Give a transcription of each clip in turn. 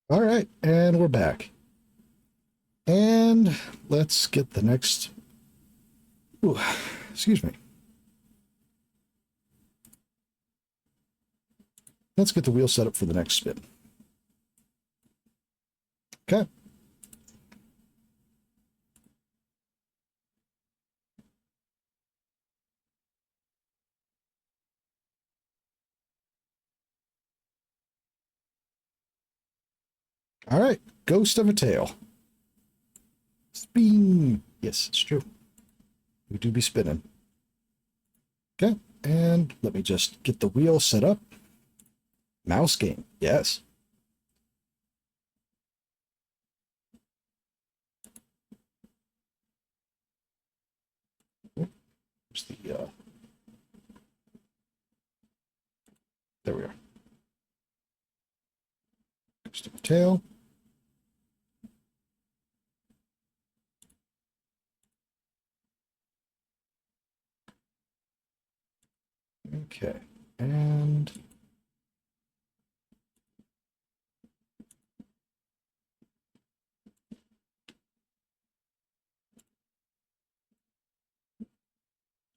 All right, and we're back. And let's get the next. Ooh, excuse me. Let's get the wheel set up for the next spin. Okay. All right. Ghost of a tail. Spin. Yes, it's true. We do be spinning. Okay. And let me just get the wheel set up. Mouse game. Yes. Where's there we are. Ghost of a tail. Okay. And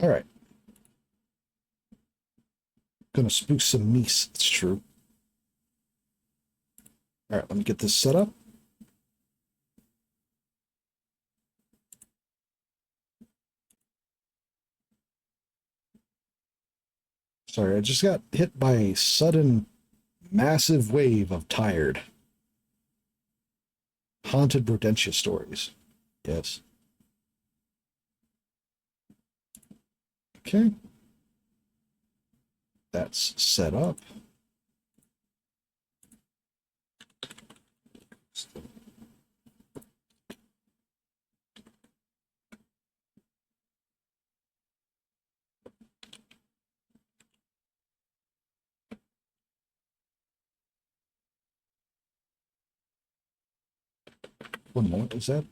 all right. Gonna spook some meese. It's true. All right. Let me get this set up. Sorry, I just got hit by a sudden massive wave of tired. Haunted Rodentia stories. Yes. Okay. That's set up. One moment. Is that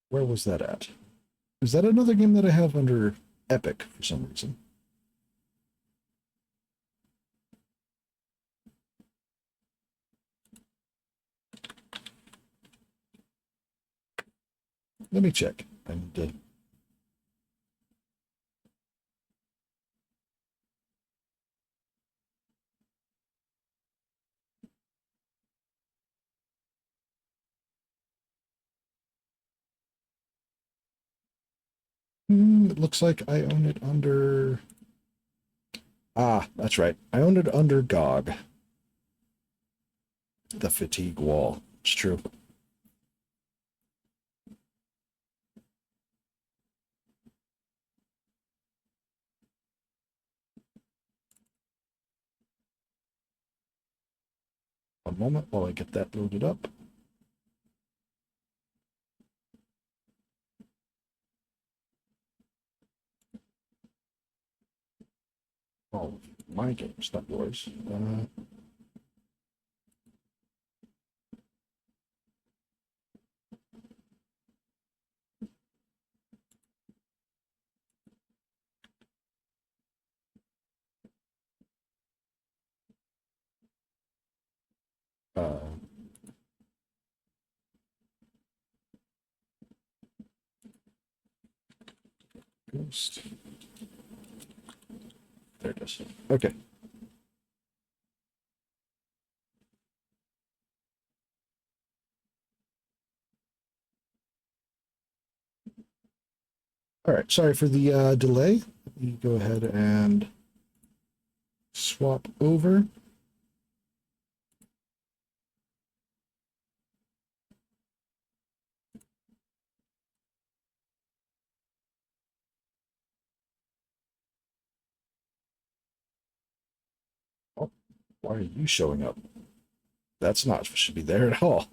where was that at? Is that another game that I have under Epic for some reason? Let me check. And it looks like I own it under. Ah, that's right. I owned it under GOG. The fatigue wall. It's true. One moment while I get that loaded up. Oh, my games, not yours. Uh, Ghost. There it is. Okay. All right. Sorry for the delay. Let me go ahead and swap over. Oh, why are you showing up? That's not should be there at all.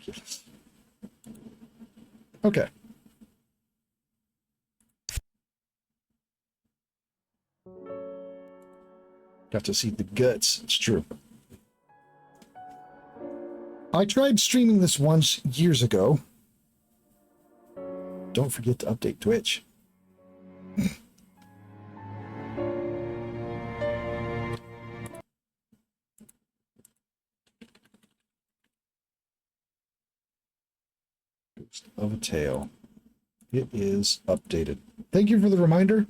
Ridiculous. Okay. Got to see the guts. It's true. I tried streaming this once years ago. Don't forget to update Twitch. Ghost of a Tale. It is updated. Thank you for the reminder.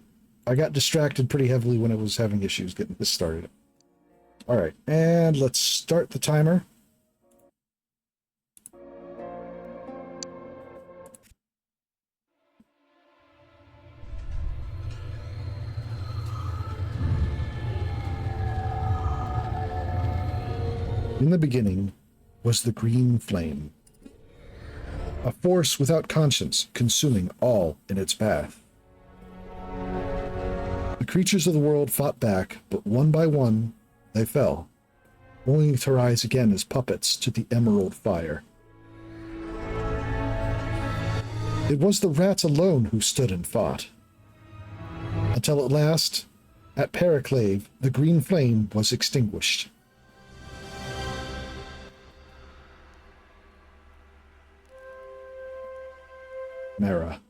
I got distracted pretty heavily when I was having issues getting this started. All right, and let's start the timer. In the beginning was the green flame, a force without conscience, consuming all in its path. The creatures of the world fought back, but one by one they fell, only to rise again as puppets to the emerald fire. It was the rats alone who stood and fought, until at last, at Periclave, the green flame was extinguished. Merra.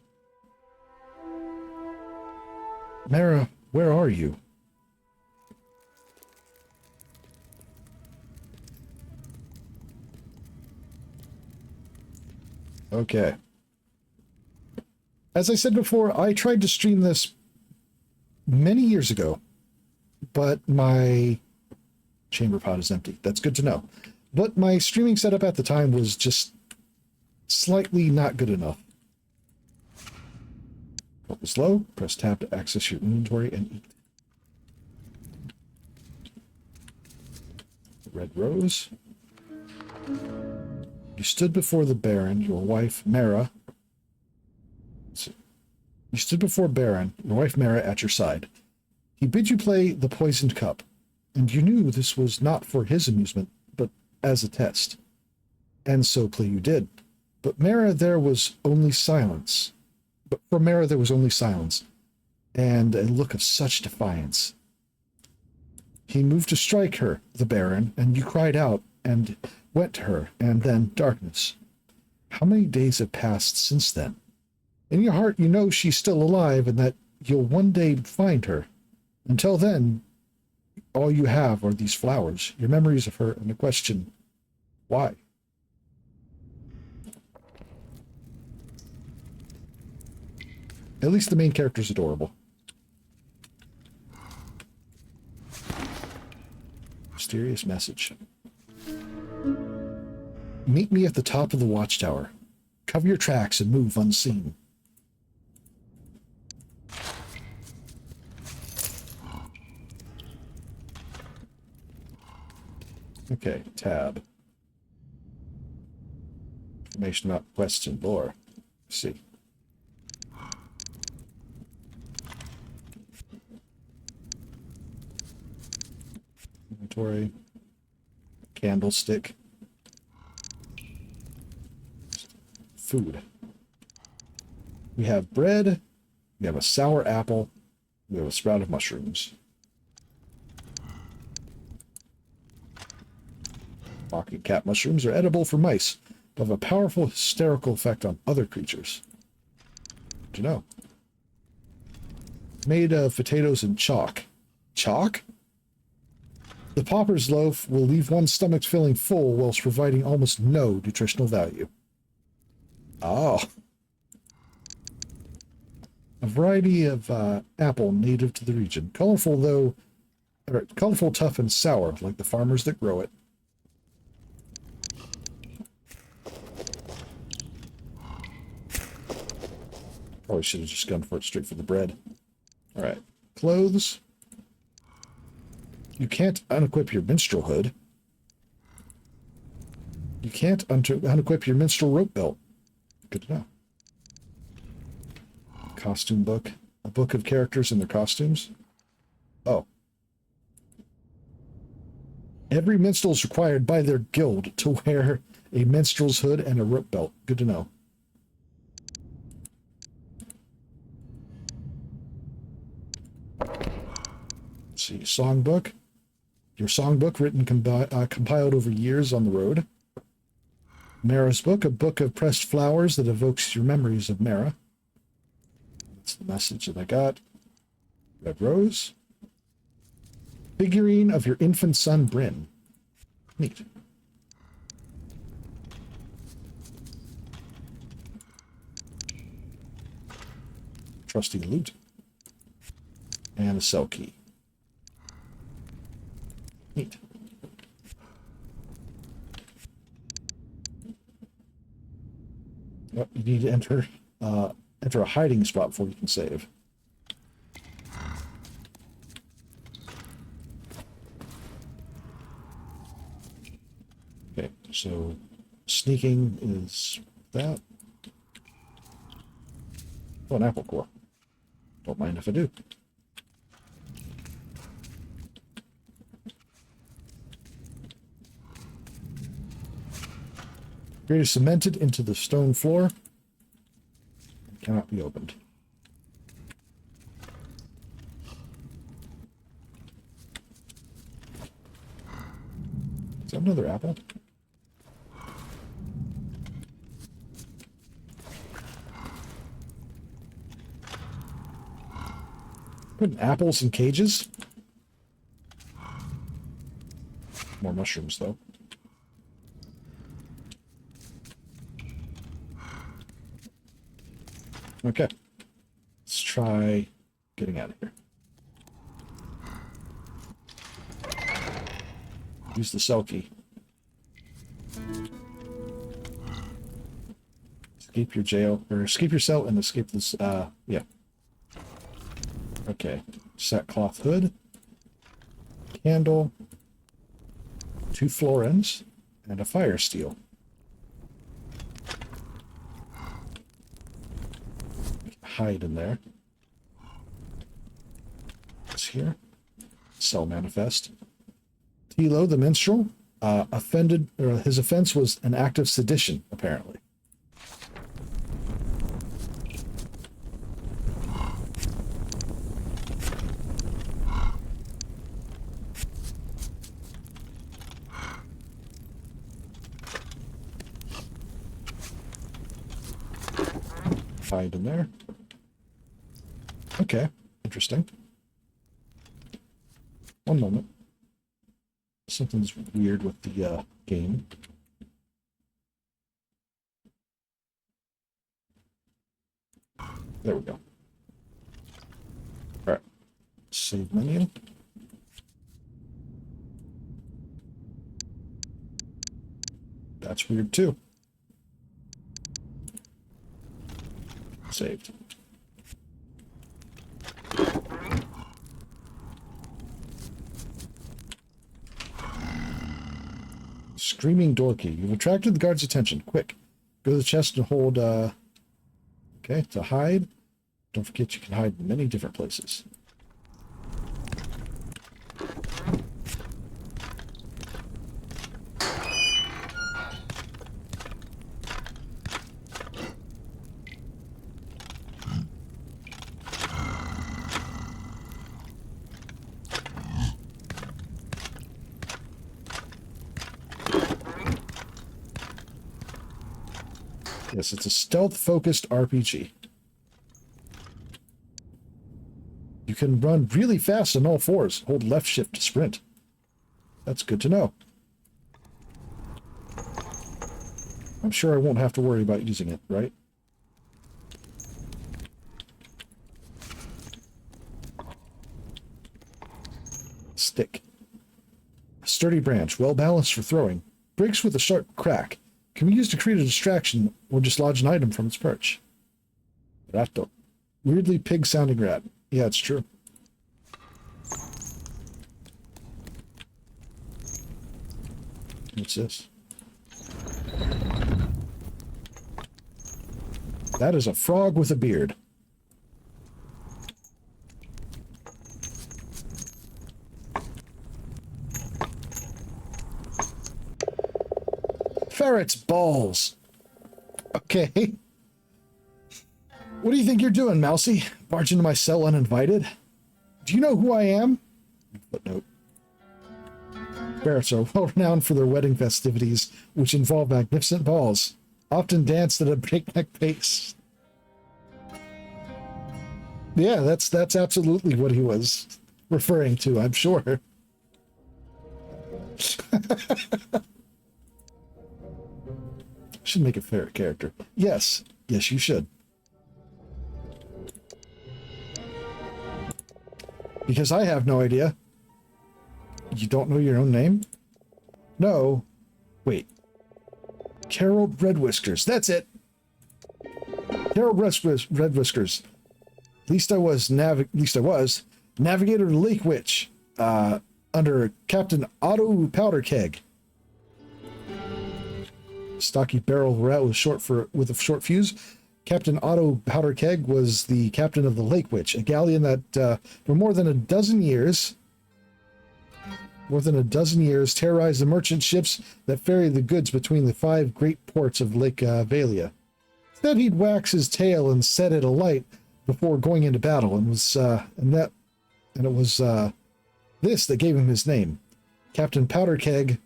Merra, where are you? Okay. As I said before, I tried to stream this many years ago, but my chamber pod is empty. That's good to know. But my streaming setup at the time was just slightly not good enough. What was low? Press tab to access your inventory and eat. Red rose. You stood before the Baron, your wife, Merra. You stood before Baron, your wife, Merra, at your side. He bid you play the poisoned cup, and you knew this was not for his amusement, but as a test. And so play you did. But Merra, there was only silence. But for Merra, there was only silence, and a look of such defiance. He moved to strike her, the Baron, and you cried out, and went to her, and then darkness. How many days have passed since then? In your heart, you know she's still alive, and that you'll one day find her. Until then, all you have are these flowers, your memories of her, and the question, why? At least the main character's adorable. Mysterious message. Meet me at the top of the watchtower. Cover your tracks and move unseen. Okay, tab. Information about quests and lore. Let's see. Inventory. Candlestick. Food. We have bread. We have a sour apple. We have a sprout of mushrooms. Pocket cat mushrooms are edible for mice, but have a powerful hysterical effect on other creatures. Do you know? Made of potatoes and chalk. Chalk? The pauper's loaf will leave one's stomach feeling full whilst providing almost no nutritional value. Oh. A variety of apple native to the region. Colorful, tough, and sour, like the farmers that grow it. Probably should have just gone for it straight for the bread. Alright. Clothes. You can't unequip your minstrel hood. You can't unequip your minstrel rope belt. Good to know. Costume book. A book of characters and their costumes. Oh. Every minstrel is required by their guild to wear a minstrel's hood, and a rope belt. Good to know. Let's see, songbook. Your songbook, written compiled over years on the road. Merra's book, a book of pressed flowers that evokes your memories of Merra. That's the message that I got. Red rose. Figurine of your infant son, Bryn. Neat. Trusty loot. And a cell key. Neat. Oh, you need to enter a hiding spot before you can save. Okay, so sneaking is that. Oh, an apple core. Don't mind if I do. Grate is cemented into the stone floor. It cannot be opened. Is that another apple? Putting apples in cages? More mushrooms, though. Okay. Let's try getting out of here. Use the cell key. Escape your jail, or escape your cell and escape this, yeah. Okay. Sackcloth hood. Candle. 2 florins. And a fire steel. Hide in there. It's here. Cell manifest. Tilo, the minstrel, his offense was an act of sedition, apparently. Hide in there. Okay, interesting. One moment. Something's weird with the game. There we go. Alright. Save menu. That's weird too. Saved. Screaming door key. You've attracted the guard's attention. Quick. Go to the chest and hold, okay, to hide. Don't forget you can hide in many different places. Yes, it's a stealth-focused RPG. You can run really fast on all fours. Hold left shift to sprint. That's good to know. I'm sure I won't have to worry about using it, right? Stick. A sturdy branch, well balanced for throwing. Breaks with a sharp crack. Can be used to create a distraction or dislodge an item from its perch. Ratto. Weirdly pig-sounding rat. Yeah, it's true. What's this? That is a frog with a beard. Ferret's balls. Okay. What do you think you're doing, Mousy? Barge into my cell uninvited? Do you know who I am? Footnote. Ferrets are well renowned for their wedding festivities, which involve magnificent balls, often danced at a breakneck pace. Yeah, that's absolutely what he was referring to, I'm sure. Should make a ferret character. Yes. Yes, you should. Because I have no idea. You don't know your own name? No. Wait. Carol Red Whiskers. That's it. Carol Red Whiskers. At least I was Navigator Lake Witch. Under Captain Otto Powderkeg. Stocky barrel rat with a short fuse. Captain Otto Powderkeg was the captain of the Lake Witch, a galleon that for more than a dozen years terrorized the merchant ships that ferried the goods between the 5 great ports of Lake Valia. Instead, he'd wax his tail and set it alight before going into battle, and it was this that gave him his name. Captain Powderkeg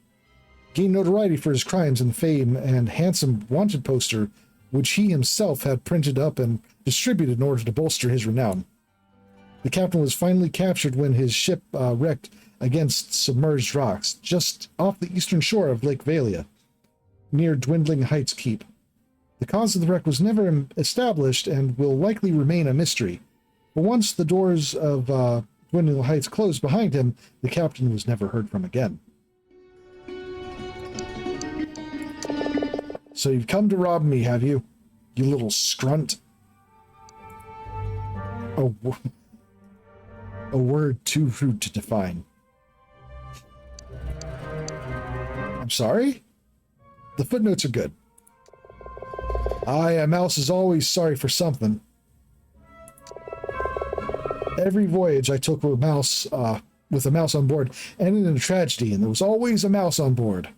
gained notoriety for his crimes and fame and handsome wanted poster, which he himself had printed up and distributed in order to bolster his renown. The captain was finally captured when his ship wrecked against submerged rocks just off the eastern shore of Lake Valia, near Dwindling Heights Keep. The cause of the wreck was never established and will likely remain a mystery, but once the doors of Dwindling Heights closed behind him, the captain was never heard from again. So you've come to rob me, have you? You little scrunt. A word too rude to define. I'm sorry? The footnotes are good. A mouse is always sorry for something. Every voyage I took with a mouse on board ended in a tragedy, and there was always a mouse on board.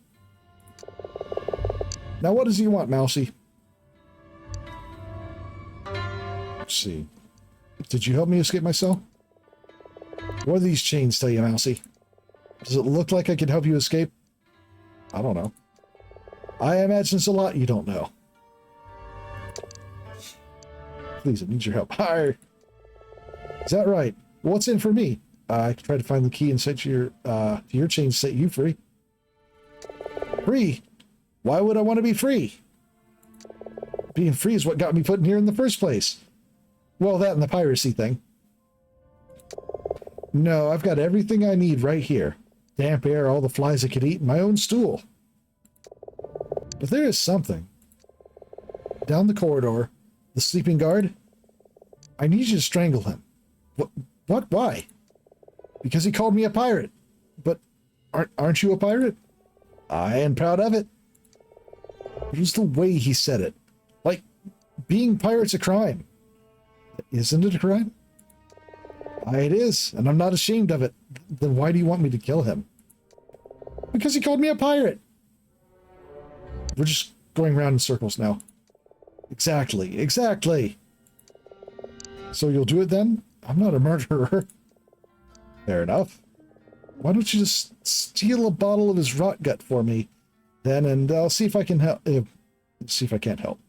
Now what does he want, Mousy? Let's see. Did you help me escape my cell? What do these chains tell you, Mousy? Does it look like I can help you escape? I don't know. I imagine it's a lot you don't know. Please, I need your help. Hi. Is that right? What's in for me? I can try to find the key and set your chains to set you free. Free? Why would I want to be free? Being free is what got me put in here in the first place. Well, that and the piracy thing. No, I've got everything I need right here. Damp air, all the flies I could eat, and my own stool. But there is something. Down the corridor, the sleeping guard. I need you to strangle him. What? Why? Because he called me a pirate. But aren't you a pirate? I am proud of it. It was the way he said it. Like, being pirate's a crime. Isn't it a crime? It is, and I'm not ashamed of it. Then why do you want me to kill him? Because he called me a pirate. We're just going around in circles now. Exactly. So you'll do it then? I'm not a murderer. Fair enough. Why don't you just steal a bottle of his rot gut for me, then, and I'll see if I can help. See if I can't help.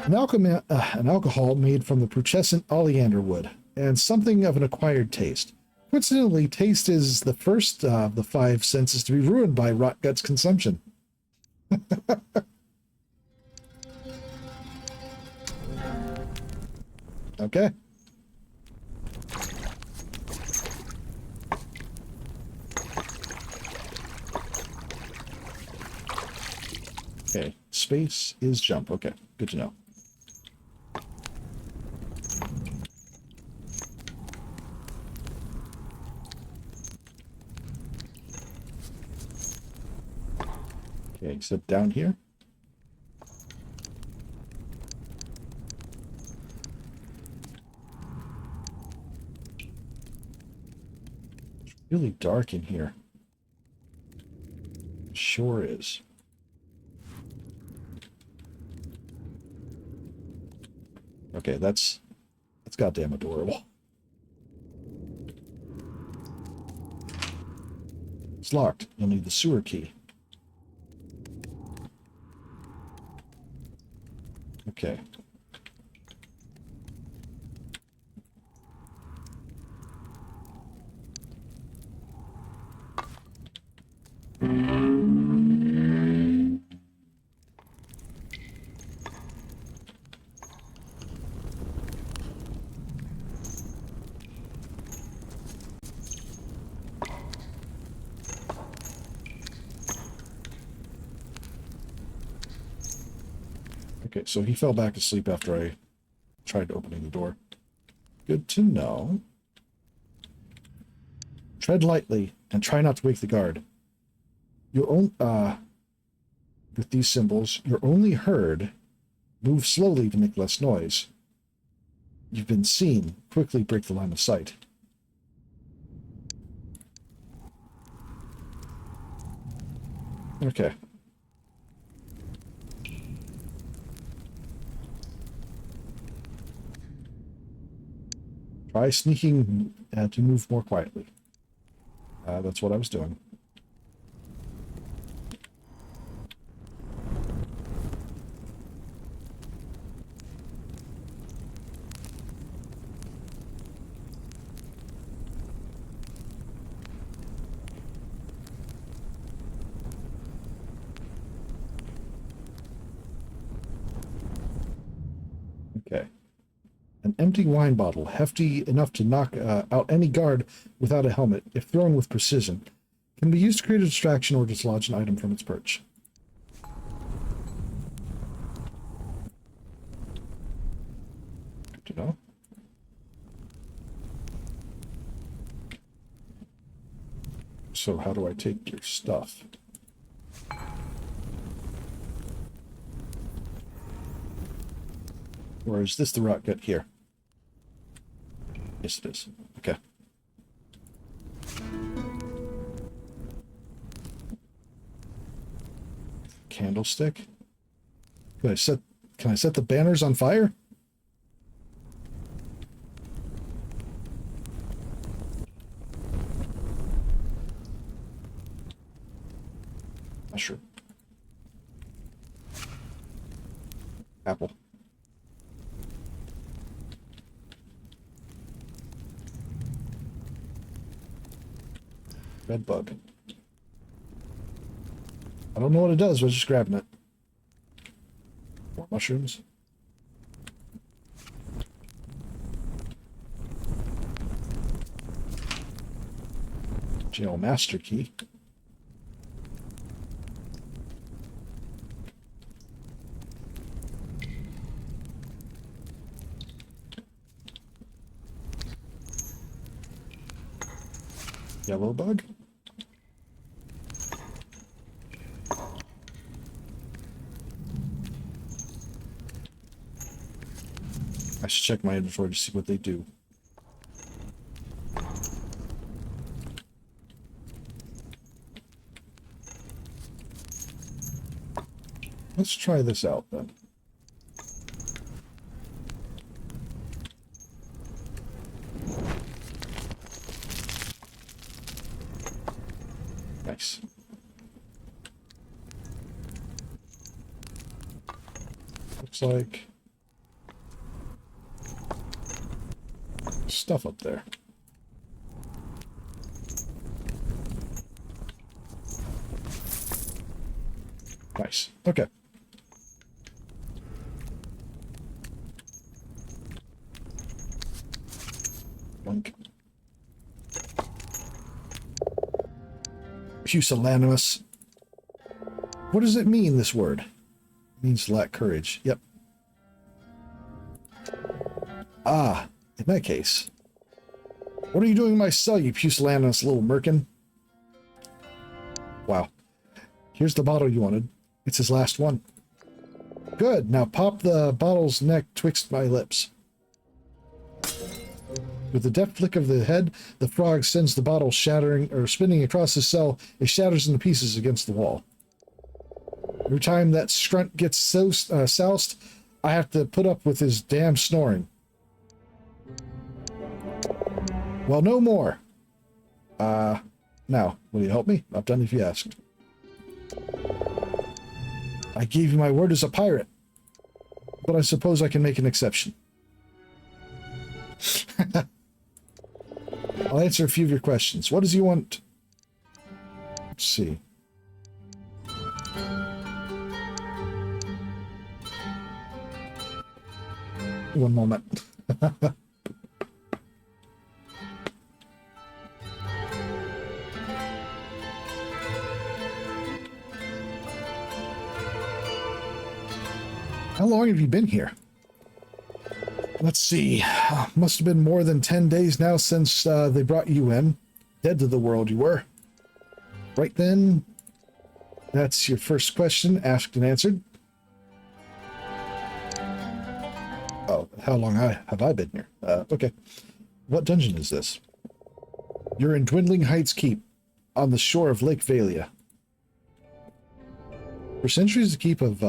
An alcohol made from the putrescent oleander wood, and something of an acquired taste. Coincidentally, taste is the first of the 5 senses to be ruined by rot guts consumption. Okay. Okay, space is jump. Okay, good to know. Okay, except down here. It's really dark in here. Sure is. Okay, that's goddamn adorable. It's locked. You'll need the sewer key. Okay. Okay, so he fell back asleep after I tried opening the door. Good to know. Tread lightly and try not to wake the guard. You'll with these symbols, you're only heard. Move slowly to make less noise. You've been seen. Quickly break the line of sight. Okay. Try sneaking to move more quietly. That's what I was doing. Okay. An empty wine bottle, hefty enough to knock out any guard without a helmet, if thrown with precision, can be used to create a distraction or dislodge an item from its perch. Good to know. So how do I take your stuff? Or is this the route get here? Yes, it is. Okay. Candlestick? Can I set the banners on fire? Mushroom. Apple. Red bug. I don't know what it does, but I was just grabbing it. More mushrooms. Jail master key. Yellow bug. I should check my inventory to see what they do. Let's try this out then. Nice. Looks like stuff up there. Nice. Okay. Blink. Pusillanimous. What does it mean, this word? It means to lack courage. Yep. Ah, in that case. What are you doing in my cell, you pusillanimous little merkin? Wow. Here's the bottle you wanted. It's his last one. Good. Now pop the bottle's neck twixt my lips. With a deft flick of the head, the frog sends the bottle shattering or spinning across his cell. It shatters into pieces against the wall. Every time that scrunt gets soused, I have to put up with his damn snoring. Well, no more. Now, will you help me? Not done if you asked. I gave you my word as a pirate, but I suppose I can make an exception. I'll answer a few of your questions. What does he want? Let's see. One moment. How long have you been here? Let's see. Must have been more than 10 days now since they brought you in. Dead to the world you were. Right then. That's your first question, asked and answered. Oh, how long have I been here? Okay. What dungeon is this? You're in Dwindling Heights Keep, on the shore of Lake Valia. For centuries, the keep of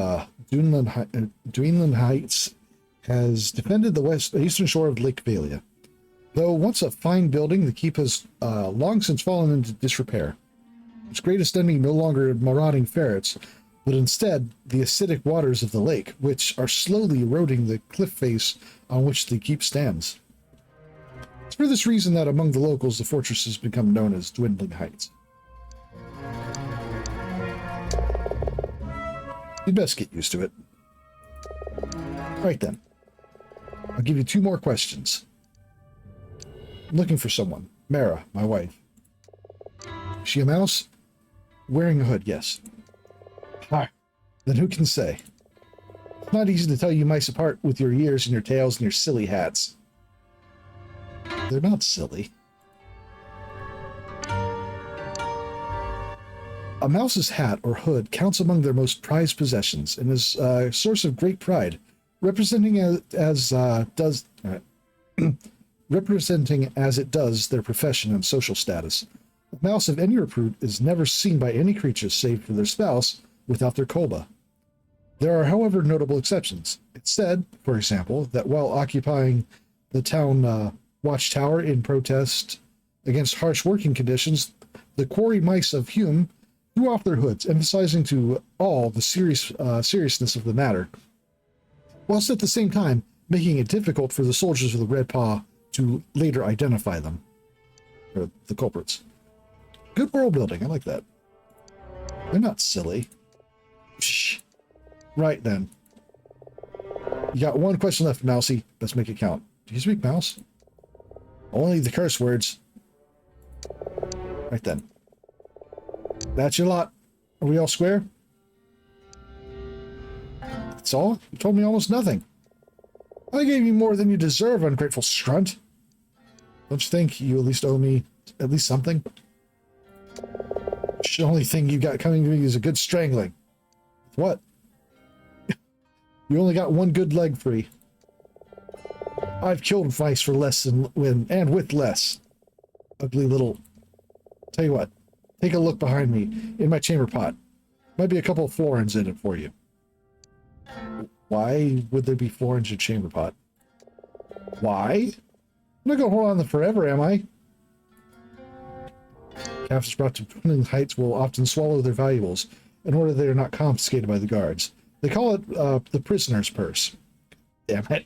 Dwindling Heights has defended the eastern shore of Lake Valia. Though once a fine building, the keep has long since fallen into disrepair. Its greatest enemy no longer marauding ferrets, but instead the acidic waters of the lake, which are slowly eroding the cliff face on which the keep stands. It's for this reason that among the locals, the fortress has become known as Dwindling Heights. You'd best get used to it. Right then. I'll give you 2 more questions. I'm looking for someone. Merra, my wife. Is she a mouse? Wearing a hood, yes. Ah, then who can say? It's not easy to tell you mice apart with your ears and your tails and your silly hats. They're not silly. A mouse's hat or hood counts among their most prized possessions and is a source of great pride, representing representing as it does their profession and social status. A mouse of any repute is never seen by any creature save for their spouse without their kolba. There are, however, notable exceptions. It's said, for example, that while occupying the town watchtower in protest against harsh working conditions, the quarry mice of Hume threw off their hoods, emphasizing to all the seriousness of the matter, whilst at the same time making it difficult for the soldiers of the Red Paw to later identify them, or the culprits. Good world building, I like that. They're not silly. Shh. Right then. You got 1 question left, Mousy. Let's make it count. Do you speak mouse? Only the curse words. Right then. That's your lot. Are we all square? That's all? You told me almost nothing. I gave you more than you deserve, ungrateful scrunt. Don't you think you at least owe me at least something? The only thing you got coming to me is a good strangling. What? You only got 1 good leg free. I've killed mice for less and with less. Ugly little... Tell you what. Take a look behind me in my chamber pot. Might be a couple of florins in it for you. Why would there be florins in your chamber pot? Why? I'm not going to hold on to them forever, am I? Captives brought to Dwindling Heights will often swallow their valuables in order they are not confiscated by the guards. They call it the prisoner's purse. Damn it.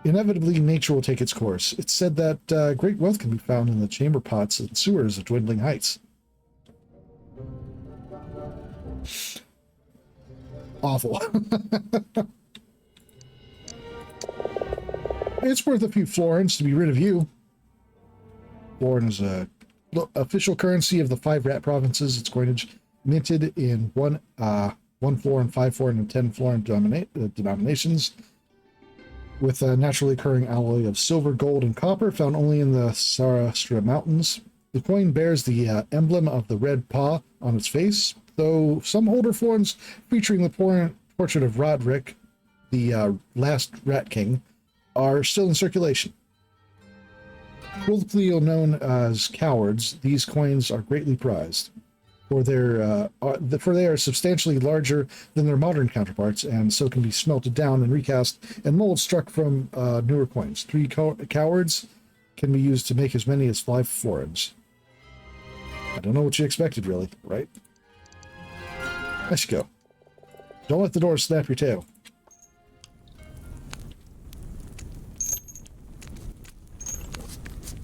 Inevitably, nature will take its course. It's said that great wealth can be found in the chamber pots and sewers of Dwindling Heights. Awful. It's worth a few florins to be rid of you. Florin is a official currency of the 5 rat provinces. Its coinage minted in 1 florin, 5 florin, and 10 florin denominations, with a naturally occurring alloy of silver, gold, and copper found only in the Sarastra Mountains. The coin bears the emblem of the Red Paw on its face, though some older florins featuring the portrait of Roderick, the last Rat King, are still in circulation. Colloquially known as cowards, these coins are greatly prized. for they are substantially larger than their modern counterparts, and so can be smelted down and recast and molds struck from newer coins. 3 cowards can be used to make as many as 5 florins. I don't know what you expected, really, right? Let's go. Don't let the door snap your tail.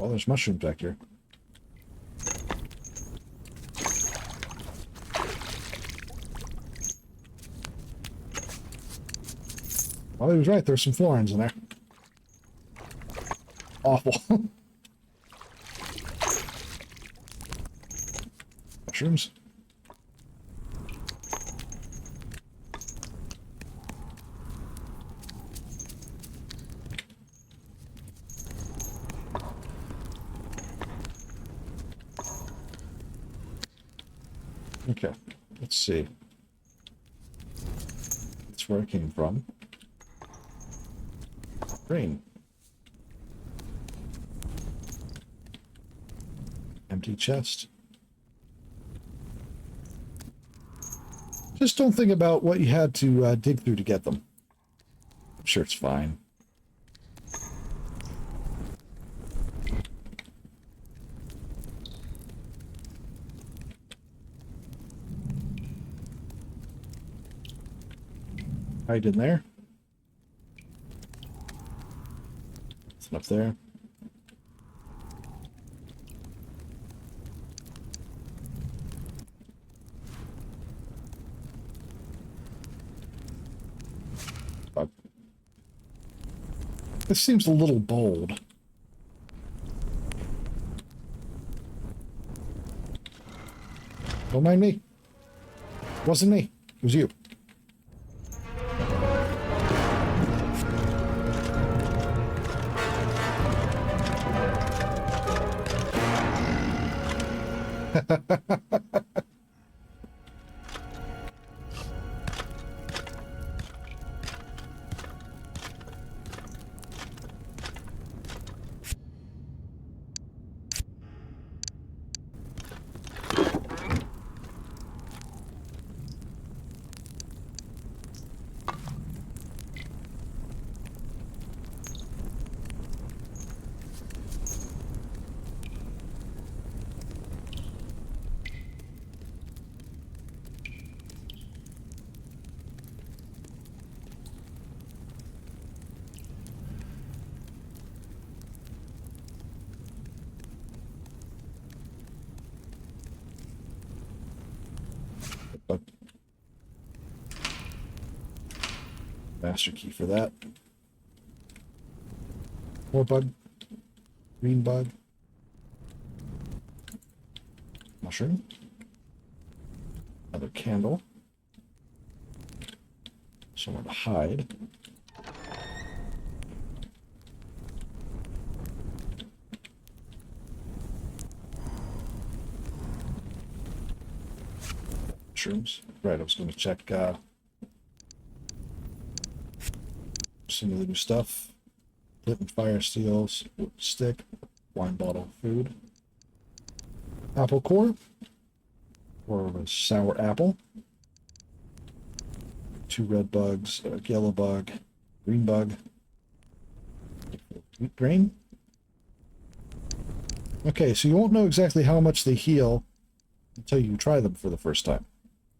Oh, there's mushrooms back here. Well, he was right. There's some florins in there. Awful. Mushrooms. Okay, let's see. That's where it came from. Green. Empty chest. Just don't think about what you had to dig through to get them. I'm sure it's fine. Hide in there. Nothing up there. This seems a little bold. Don't mind me. It wasn't me. It was you. Master key for that. More bug. Green bug. Mushroom. Another candle. Somewhere to hide. Mushrooms. Right, I was going to check some of the new stuff. Lit and fire steels, wood stick, wine bottle, food. Apple core, or a sour apple. 2 red bugs, a yellow bug, green bug, wheat grain. Okay, so you won't know exactly how much they heal until you try them for the first time.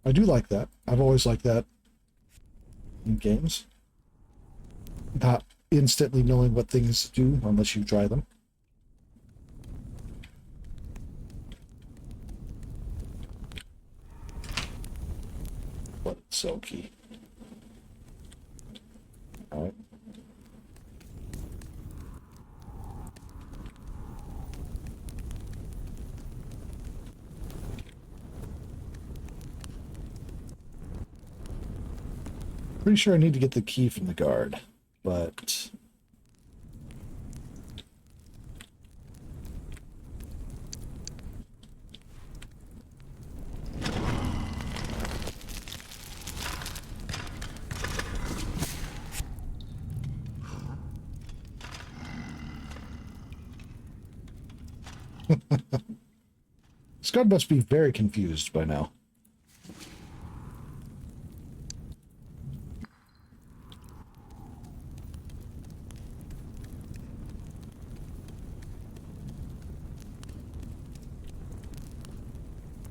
I do like that. I've always liked that in games. Not instantly knowing what things do unless you try them. But it's so key. Alright. Pretty sure I need to get the key from the guard, but Scud must be very confused by now.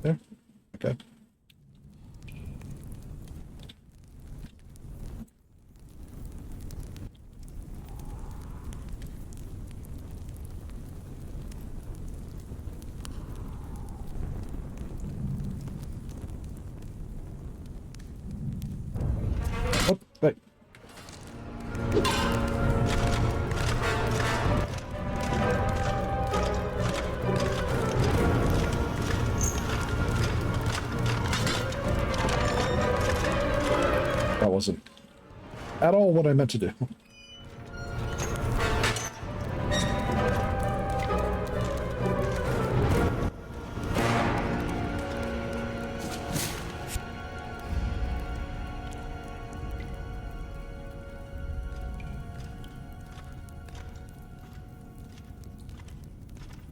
There. Okay. What? Wait. That wasn't at all what I meant to do.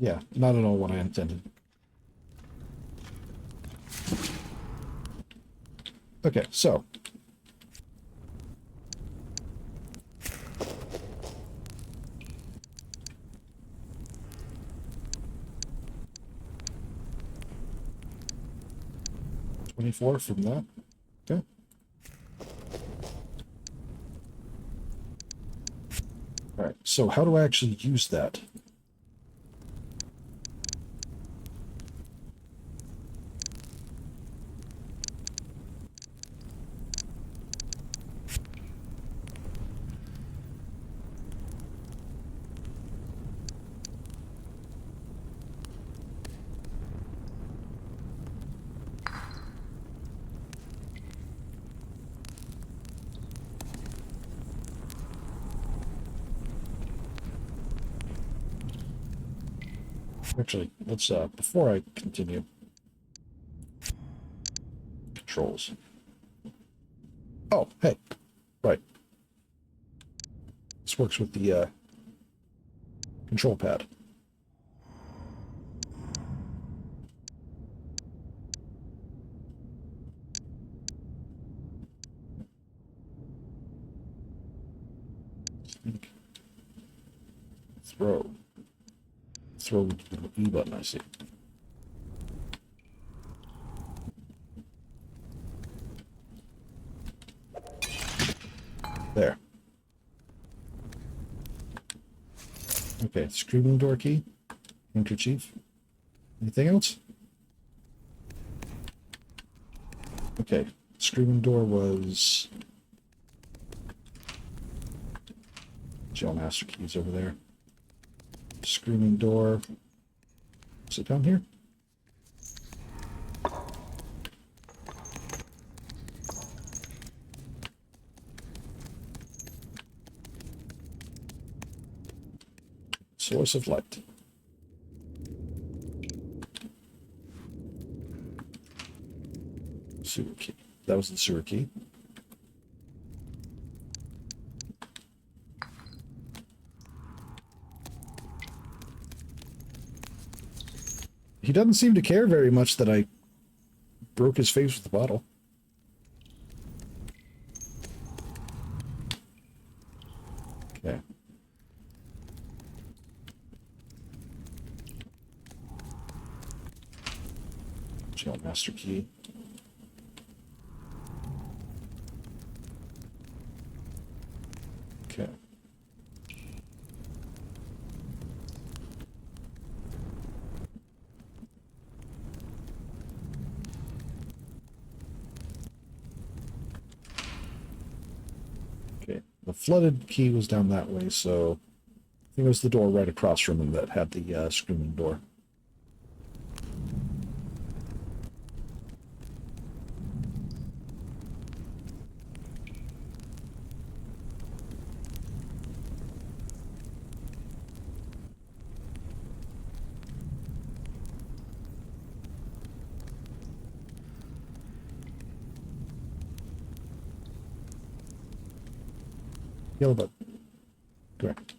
Yeah, not at all what I intended. Okay, so. $24 from that. Okay. All right, so how do I actually use that? Actually, let's, before I continue, controls. Oh, hey, right. This works with the, control pad. Throw. Throw with the E button, I see. There. Okay, screaming door key. Handkerchief. Anything else? Okay, screaming door was... Jail master keys over there. Screaming door. Is it down here? Source of light. Sewer key. That was the sewer key. He doesn't seem to care very much that I broke his face with the bottle. Okay. Jail master key. Okay. Okay. The flooded key was down that way, so I think it was the door right across from him that had the screaming door. Yellow button. Correct.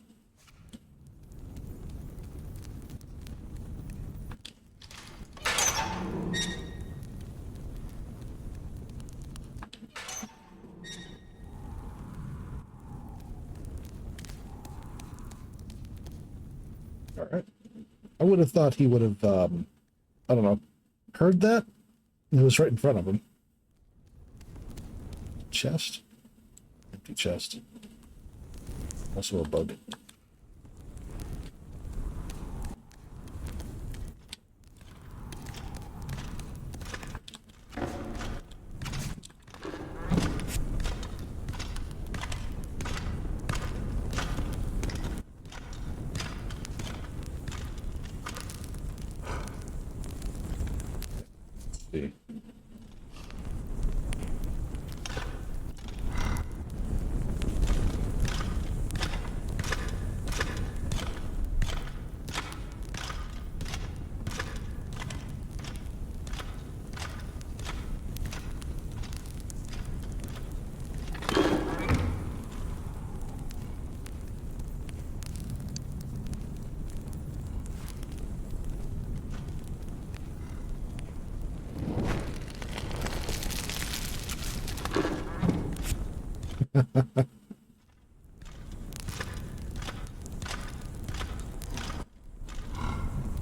I would have thought he would have, I don't know, heard that. It was right in front of him. Chest? Empty chest. Also a bug. See.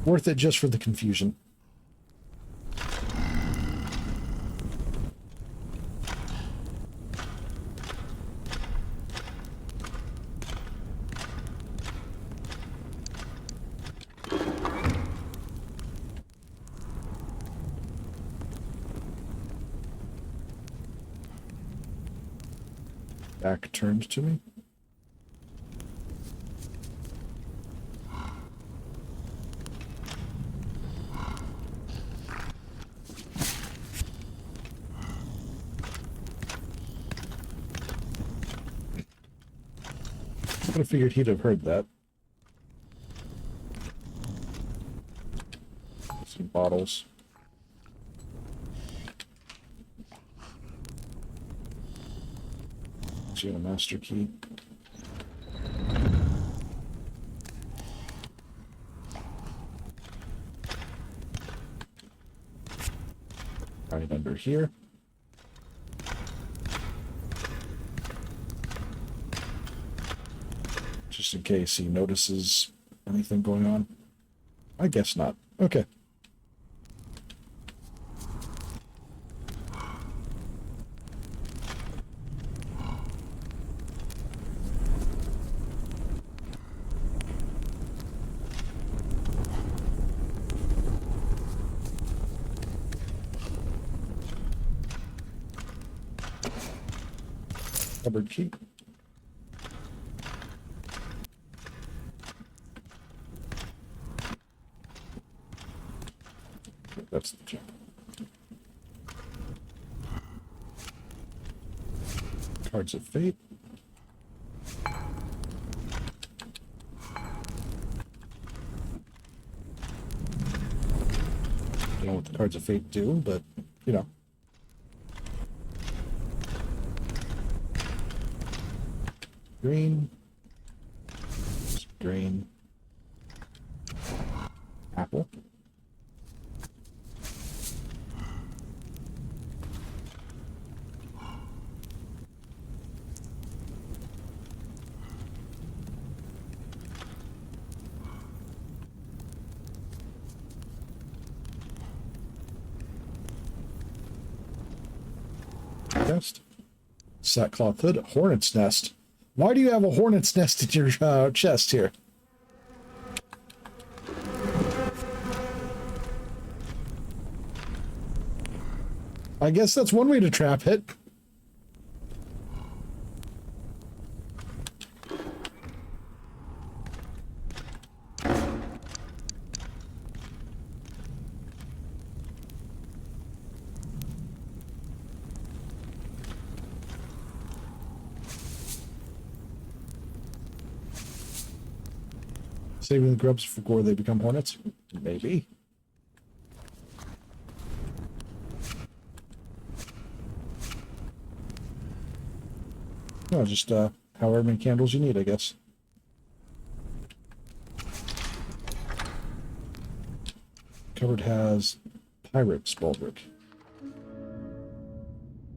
Worth it just for the confusion. Back turned to me. I would have figured he'd have heard that. Some bottles. See a master key. Right under here. Just in case he notices anything going on. I guess not. Okay. Cupboard key. That's the jump. Cards of Fate. Don't know what the Cards of Fate do, but, you know. Green. Green. Apple. Chest. Sackcloth hood. Hornet's nest. Why do you have a hornet's nest in your chest here? I guess that's one way to trap it. Saving the grubs before they become hornets? Maybe. No, just however many candles you need, I guess. Cupboard has pirate's baldric.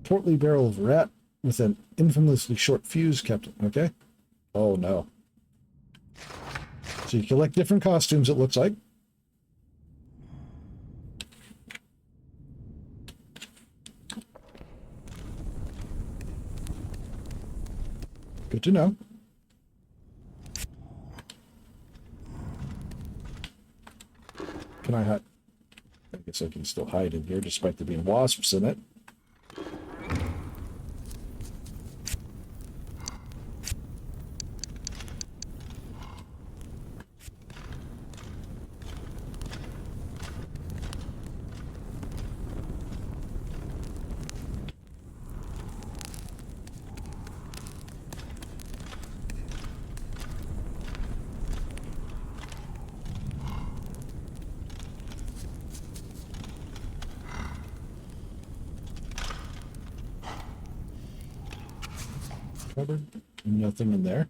Portly barrel of rat with an infamously short fuse kept. Okay. Oh no. So you collect different costumes, it looks like. Good to know. Can I hide? I guess I can still hide in here despite there being wasps in it. Cupboard. Nothing in there.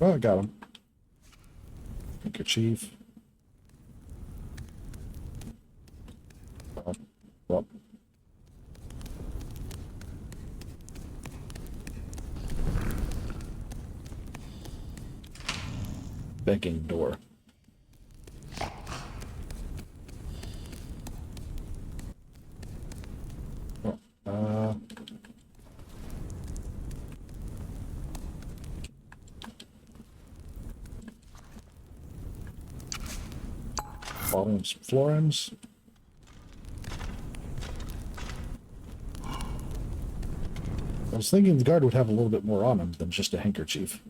Oh, I got him. Handkerchief. Well. Begging door. Oh, bottoms, florins. I was thinking the guard would have a little bit more on him than just a handkerchief.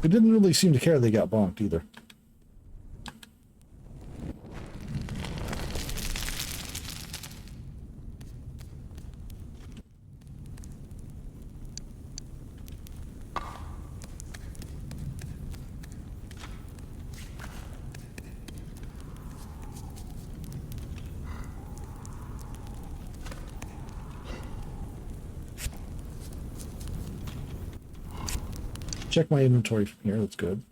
They didn't really seem to care they got bonked either. Check my inventory from here. That's good.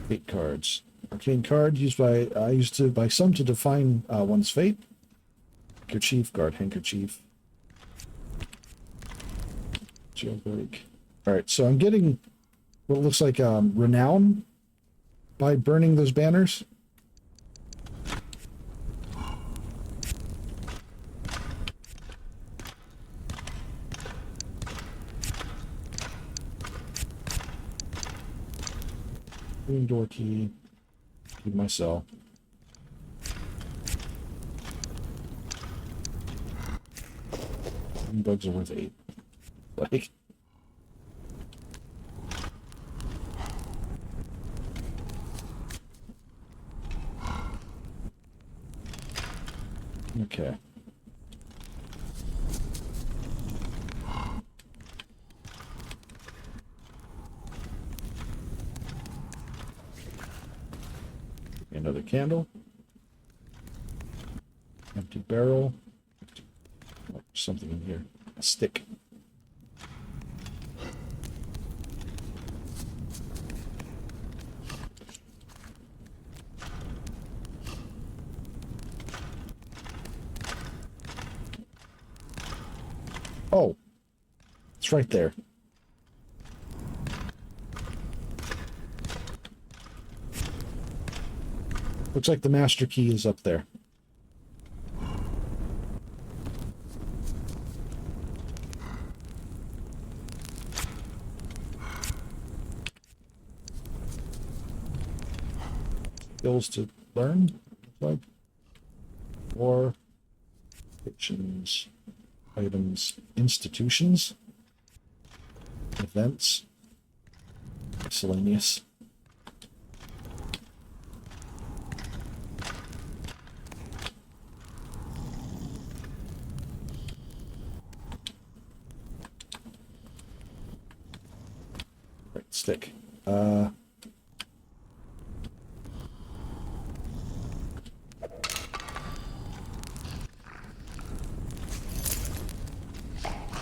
8 cards. Arcane card used by some to define one's fate. Handkerchief, guard handkerchief. Jailbreak. Alright, so I'm getting what looks like renown by burning those banners. Green door key. Keep my cell. Green bugs are worth 8. Like. Okay. Another candle. Empty barrel. Oh, something in here. A stick. Oh, it's right there. Looks like the master key is up there. Skills to learn, like war, fictions, items, institutions, events, miscellaneous. Right, stick.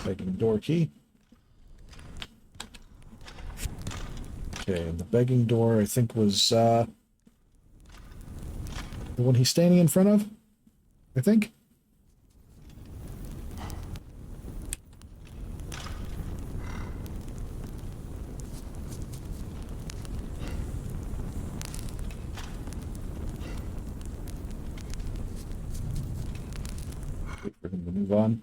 Begging door key. Okay, and the begging door, I think, was the one he's standing in front of, I think. Wait for him to move on.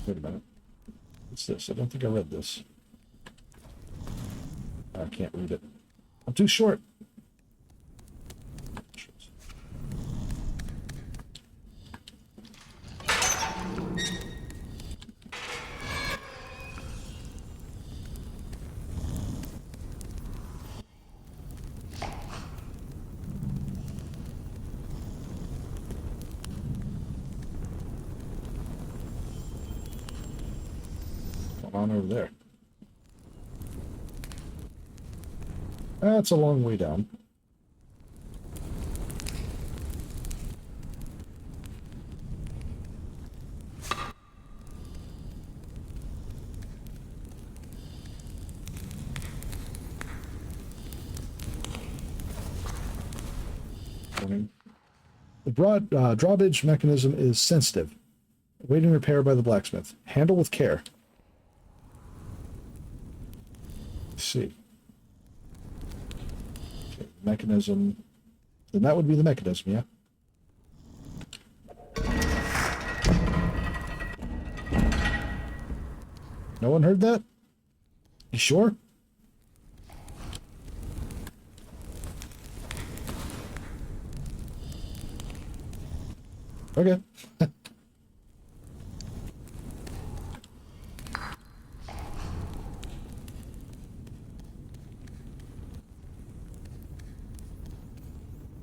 Wait a minute. What's this? I don't think I read this. I can't read it. I'm too short. On over there. That's a long way down. The drawbridge mechanism is sensitive. Awaiting repair by the blacksmith. Handle with care. Let's see. Okay, mechanism. Then that would be the mechanism, yeah? No one heard that? You sure? Okay.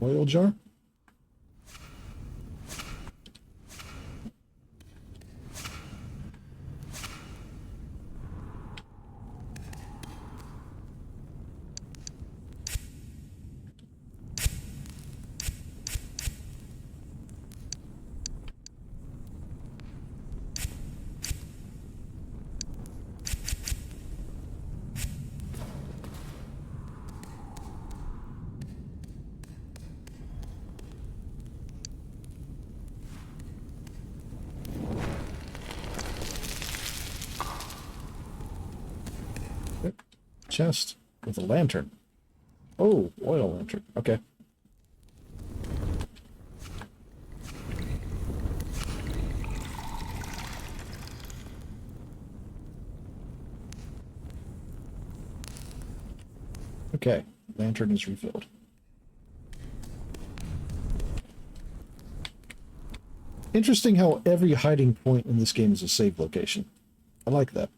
Oil jar? Chest with a lantern. Oh, oil lantern. Okay. Okay, lantern is refilled. Interesting how every hiding point in this game is a save location. I like that.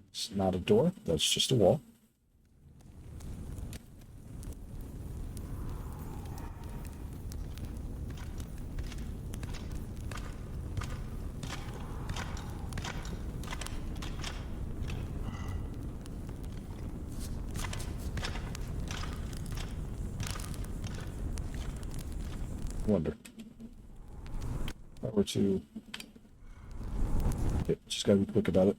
It's not a door, that's just a wall. Wonder. If I were to... Okay, just gotta be quick about it.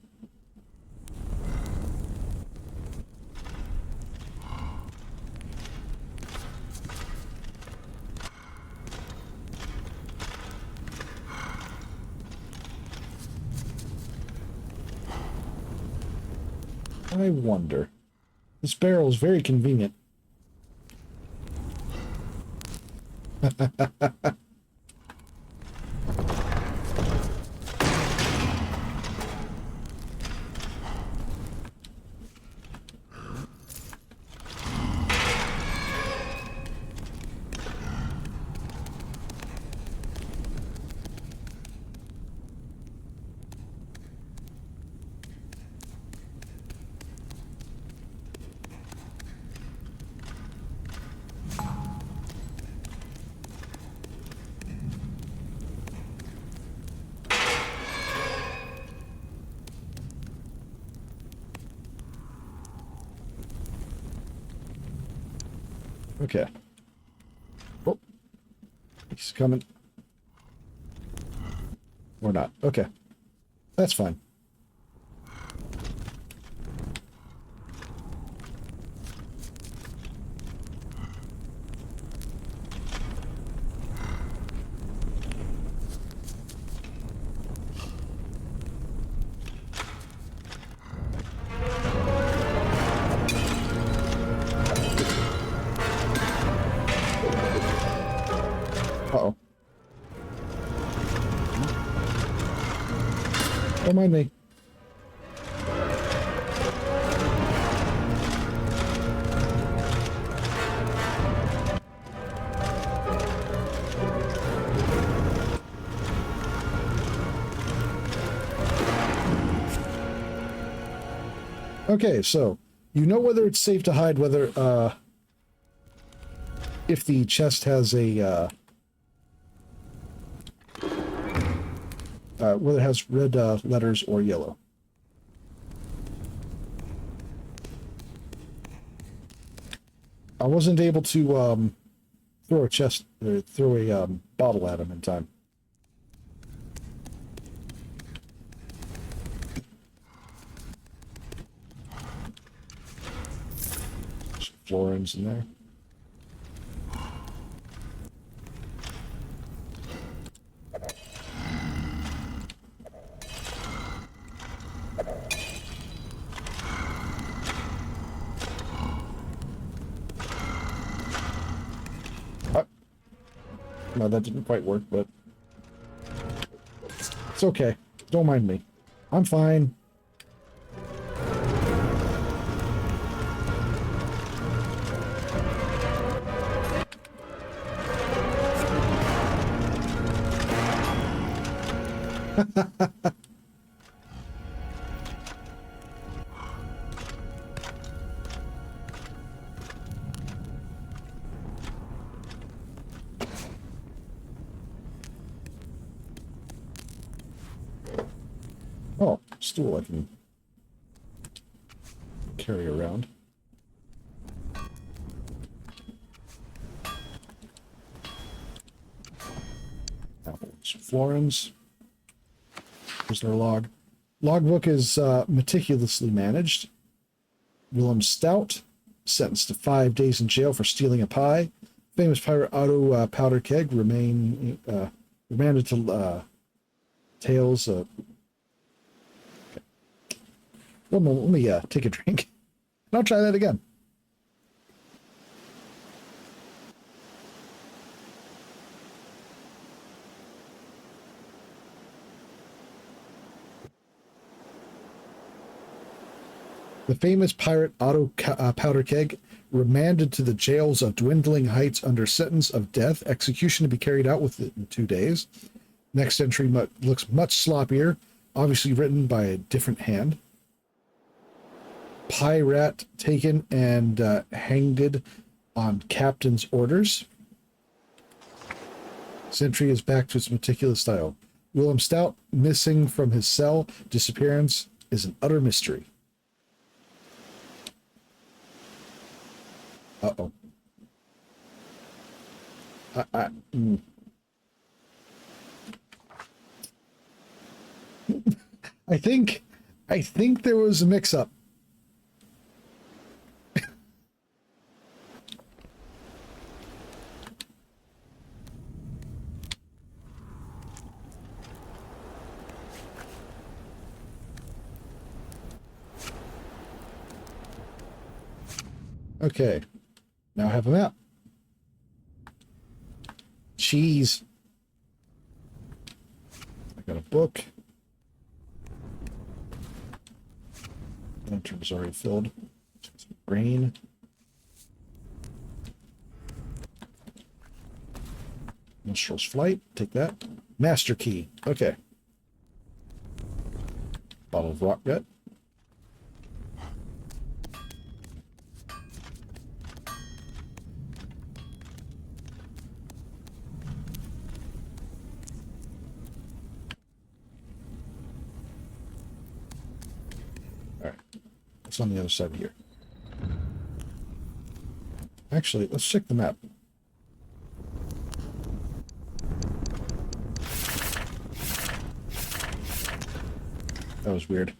I wonder. This barrel is very convenient. Okay. Oh, he's coming. Or not. Okay. That's fine. Uh-oh. Don't mind me. Okay, so you know whether it's safe to hide, whether if the chest has a whether it has red letters or yellow. I wasn't able to throw a chest or throw a bottle at him in time. Some florins in there. No, that didn't quite work, but it's okay. Don't mind me. I'm fine. Oh, stool I can carry around. Apples, florins. Here's their log. Logbook is meticulously managed. Willem Stout, sentenced to 5 days in jail for stealing a pie. Famous pirate Otto Powder Keg remanded to Tales. One moment, let me take a drink. And I'll try that again. The famous pirate Otto Powder Keg remanded to the jails of Dwindling Heights under sentence of death, execution to be carried out within 2 days. Next entry looks much sloppier, obviously written by a different hand. Pirate taken and hanged on captain's orders. This entry is back to its meticulous style. Willem Stout missing from his cell. Disappearance is an utter mystery. Uh-oh. I think there was a mix-up. Okay. Now I have a map. Cheese. I got a book. Lantern's already filled. Some grain. Minstrel's Flight. Take that. Master Key. Okay. Bottle of rock gut. On the other side here. Actually, let's check the map. That was weird.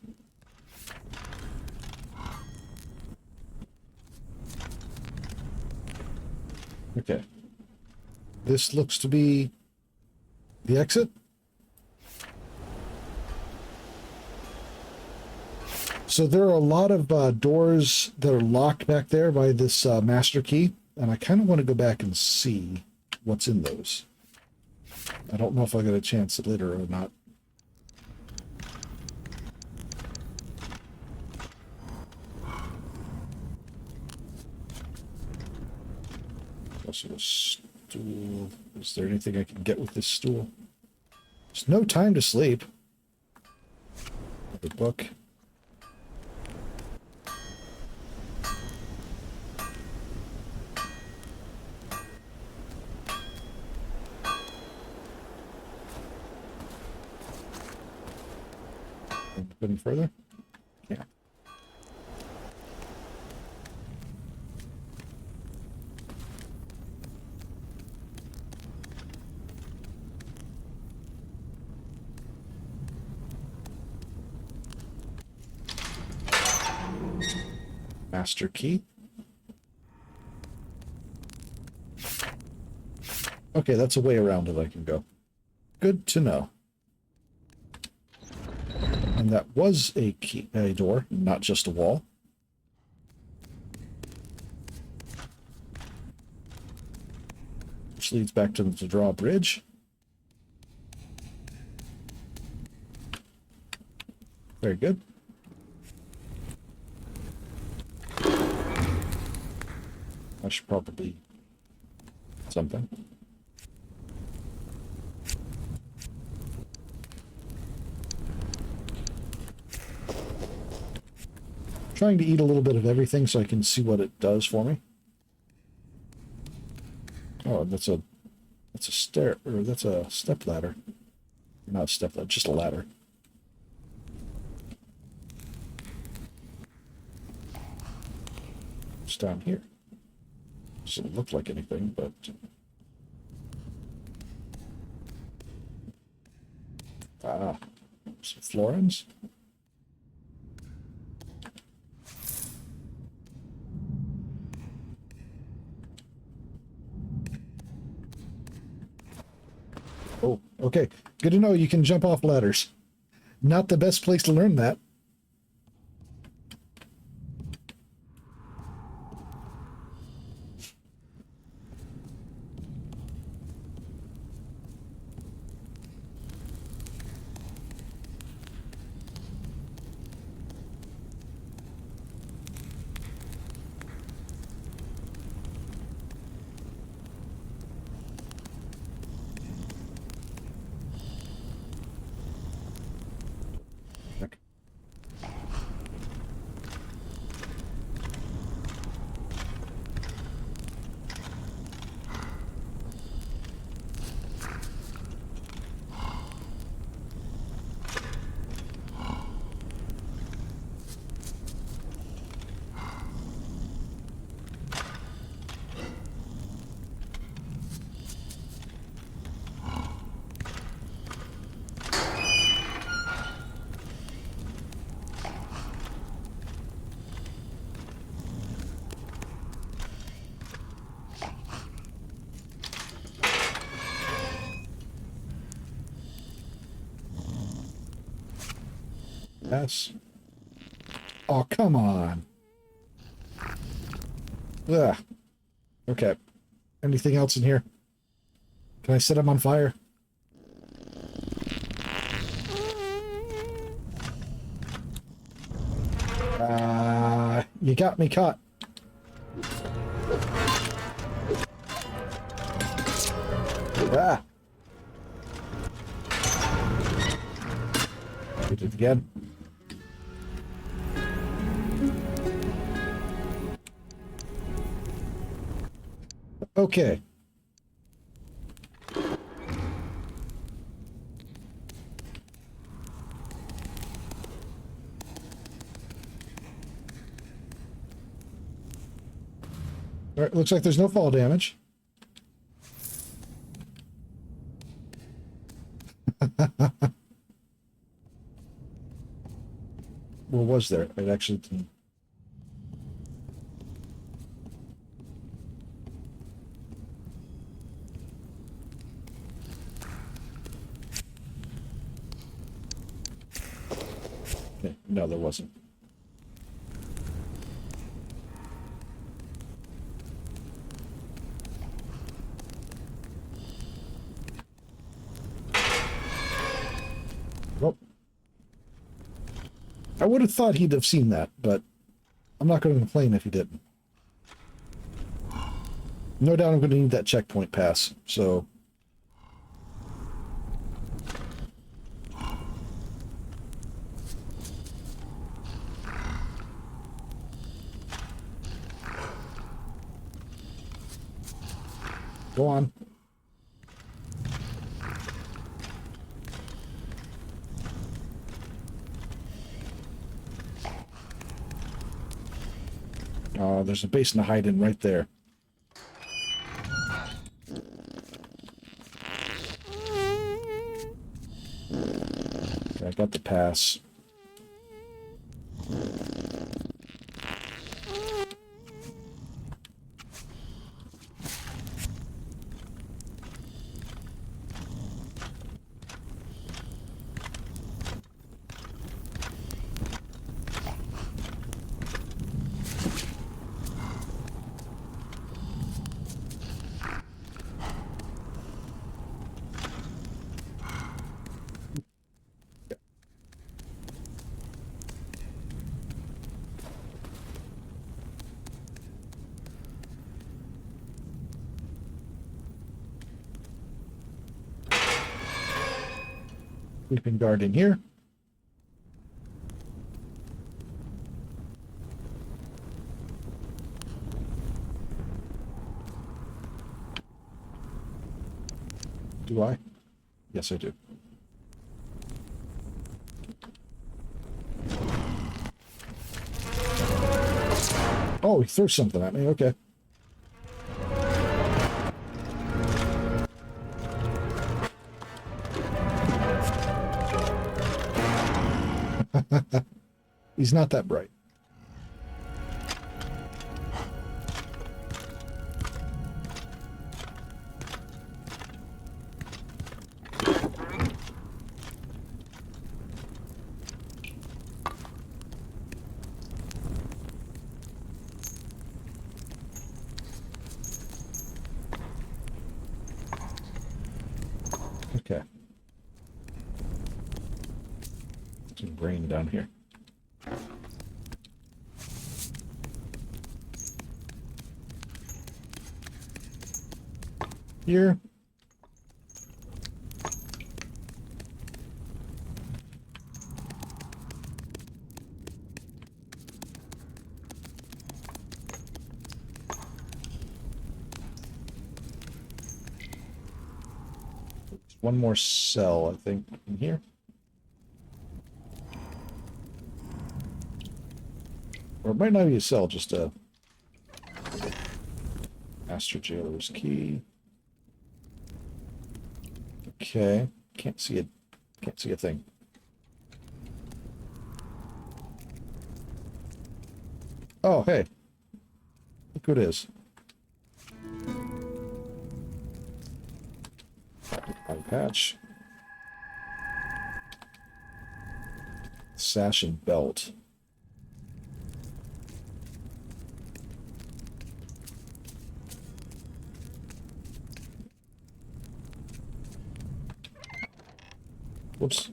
Okay. This looks to be the exit. So there are a lot of doors that are locked back there by this master key, and I kind of want to go back and see what's in those. I don't know if I'll get a chance later or not. Also a stool. Is there anything I can get with this stool? There's no time to sleep. Another book. Any further? Yeah. Master key. Okay, that's a way around it I can go. Good to know. And that was a key, a door, not just a wall. Which leads back to the drawbridge. Very good. I should probably something. Trying to eat a little bit of everything so I can see what it does for me. Oh, that's a stair, or that's a step ladder. Not a step ladder, just a ladder. It's down here. Doesn't look like anything, but some florins. Oh, okay. Good to know you can jump off ladders. Not the best place to learn that. Yes. Oh, come on. Ugh. Okay. Anything else in here? Can I set them on fire? You got me caught. Ah. Did it again. Okay. All right, looks like there's no fall damage. Or was there? It actually didn't. Okay, no, there wasn't. Well, I would have thought he'd have seen that, but I'm not going to complain if he didn't. No doubt I'm going to need that checkpoint pass, so... Go on. There's a basin to hide in right there. Okay, I got the pass. Sleeping guard in here. Do I? Yes, I do. Oh, he threw something at me. Okay. He's not that bright. Okay. Some brain down here. Here. One more cell, I think, in here. Or it might not be a cell, just a master jailer's key. Okay, can't see it. Can't see a thing. Oh, hey. Look who it is. Eye patch. Sash and belt. Whoops.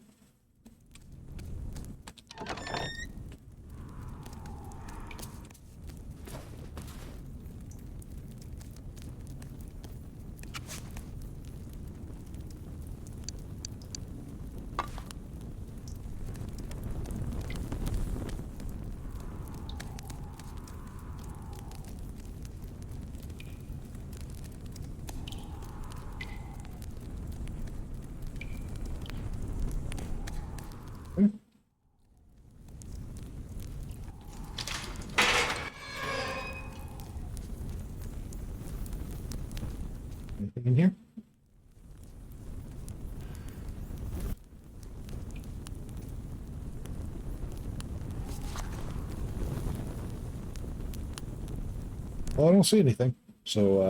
Anything in here? Well, I don't see anything, so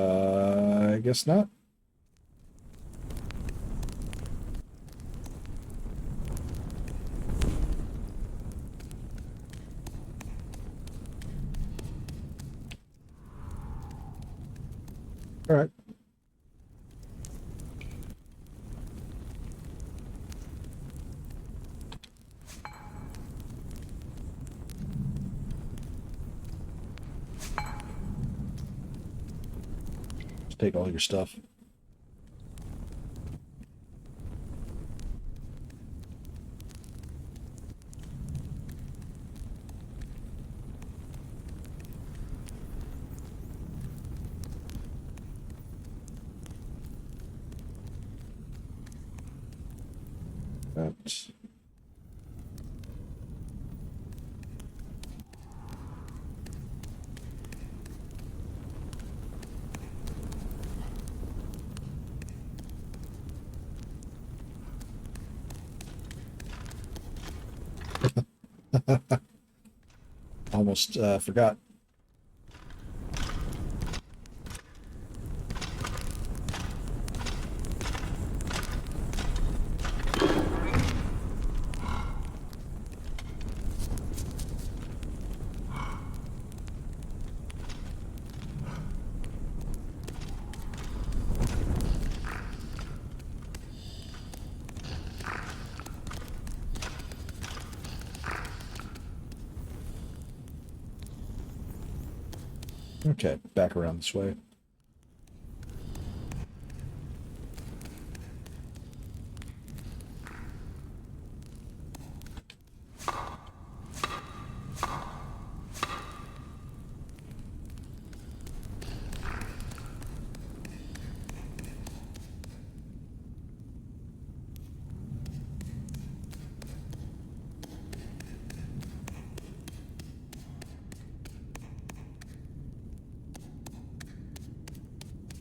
I guess not. All right. Just take all your stuff. That's almost forgot. Okay, back around this way.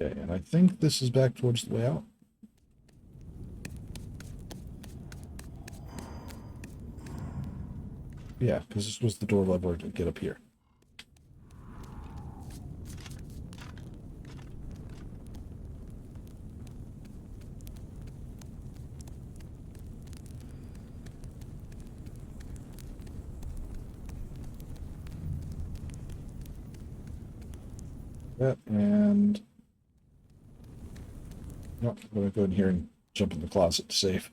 Okay, and I think this is back towards the way out. Yeah, because this was the door lever to get up here. That and no, I'm gonna go in here and jump in the closet to save.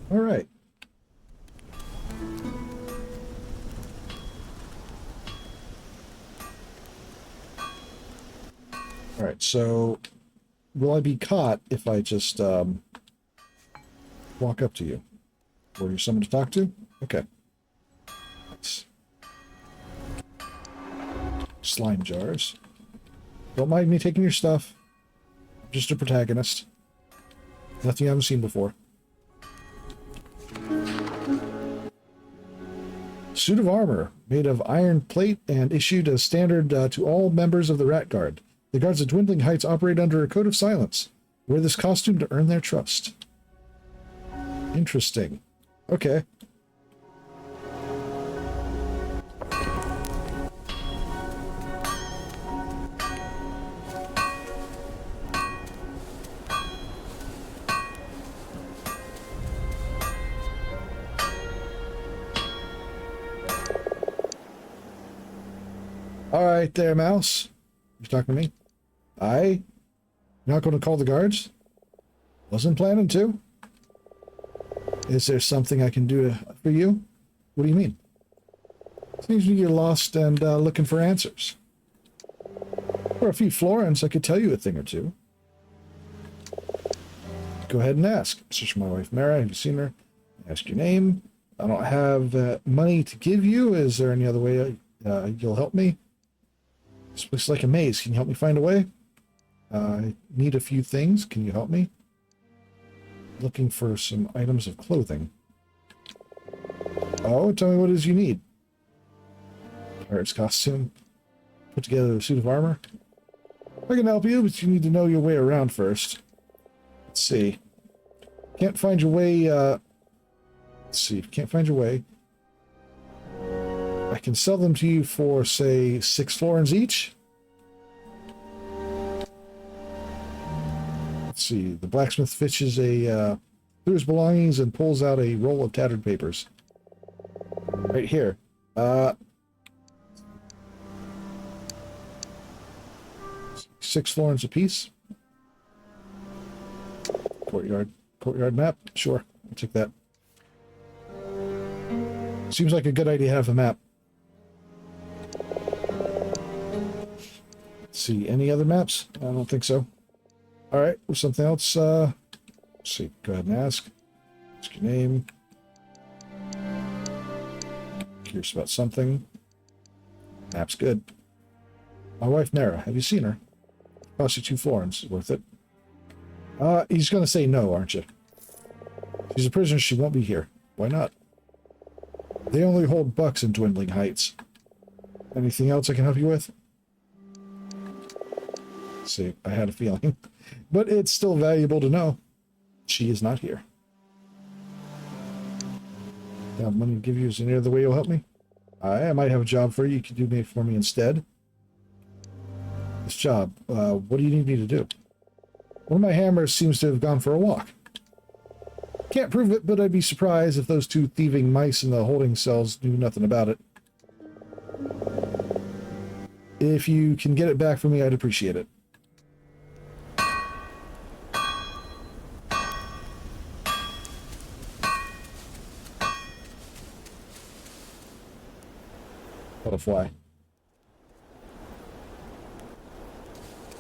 All right. All right, so will I be caught if I just walk up to you? Or you're someone to talk to? Okay. Nice. Slime jars. Don't mind me taking your stuff. I'm just a protagonist. Nothing you haven't seen before. Suit of armor made of iron plate and issued as standard to all members of the Rat Guard. The guards of Dwindling Heights operate under a code of silence. Wear this costume to earn their trust. Interesting. Okay. All right there, Mouse. You talking to me? You're not going to call the guards? Wasn't planning to. Is there something I can do for you? What do you mean? Seems you're lost and looking for answers. For a few florins, I could tell you a thing or two. Go ahead and ask. Search my wife, Merra. Have you seen her? Ask your name. I don't have money to give you. Is there any other way you'll help me? This looks like a maze. Can you help me find a way? I need a few things. Can you help me? Looking for some items of clothing. Oh, tell me what it is you need. Pirate's costume. Put together a suit of armor. I can help you, but you need to know your way around first. Let's see. Can't find your way, let's see. Can't find your way. I can sell them to you for, say, 6 florins each. Let's see. The blacksmith fishes through his belongings and pulls out a roll of tattered papers. Right here. 6 florins apiece. Courtyard map. Sure, I'll take that. Seems like a good idea to have a map. Let's see, any other maps? I don't think so. All right, with something else. Let's see. Go ahead and ask. Ask your name. Curious about something. Map's good. My wife Merra. Have you seen her? Cost you 2 florins. Worth it. He's gonna say no, aren't you? She's a prisoner. She won't be here. Why not? They only hold bucks in Dwindling Heights. Anything else I can help you with? Let's see, I had a feeling. But it's still valuable to know. She is not here. I have money to give you. Is there any other way you'll help me? I might have a job for you. You can do me for me instead. This job, what do you need me to do? One of my hammers seems to have gone for a walk. Can't prove it, but I'd be surprised if those 2 thieving mice in the holding cells knew nothing about it. If you can get it back for me, I'd appreciate it. Butterfly.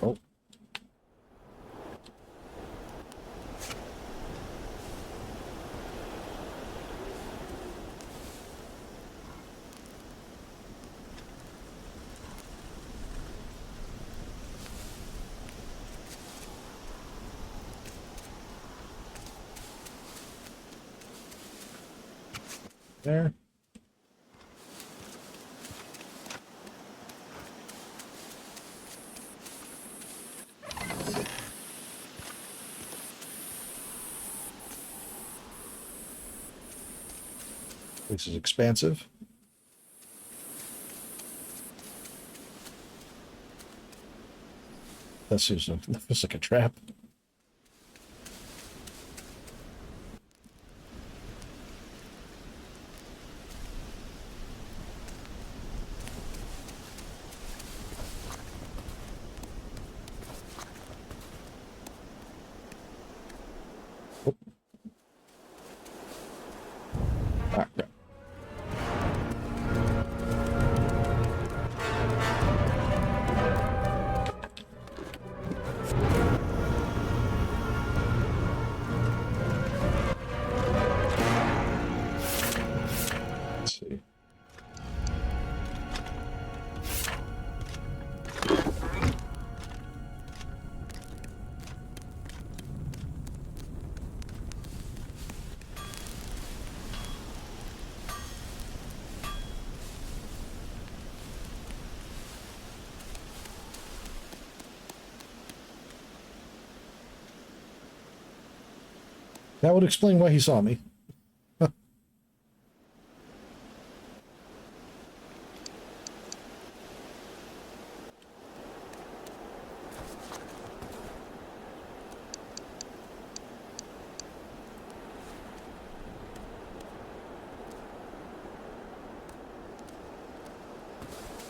Oh. There. This is expansive. That seems like a trap. Oh. Ah, crap. Let's see. That would explain why he saw me.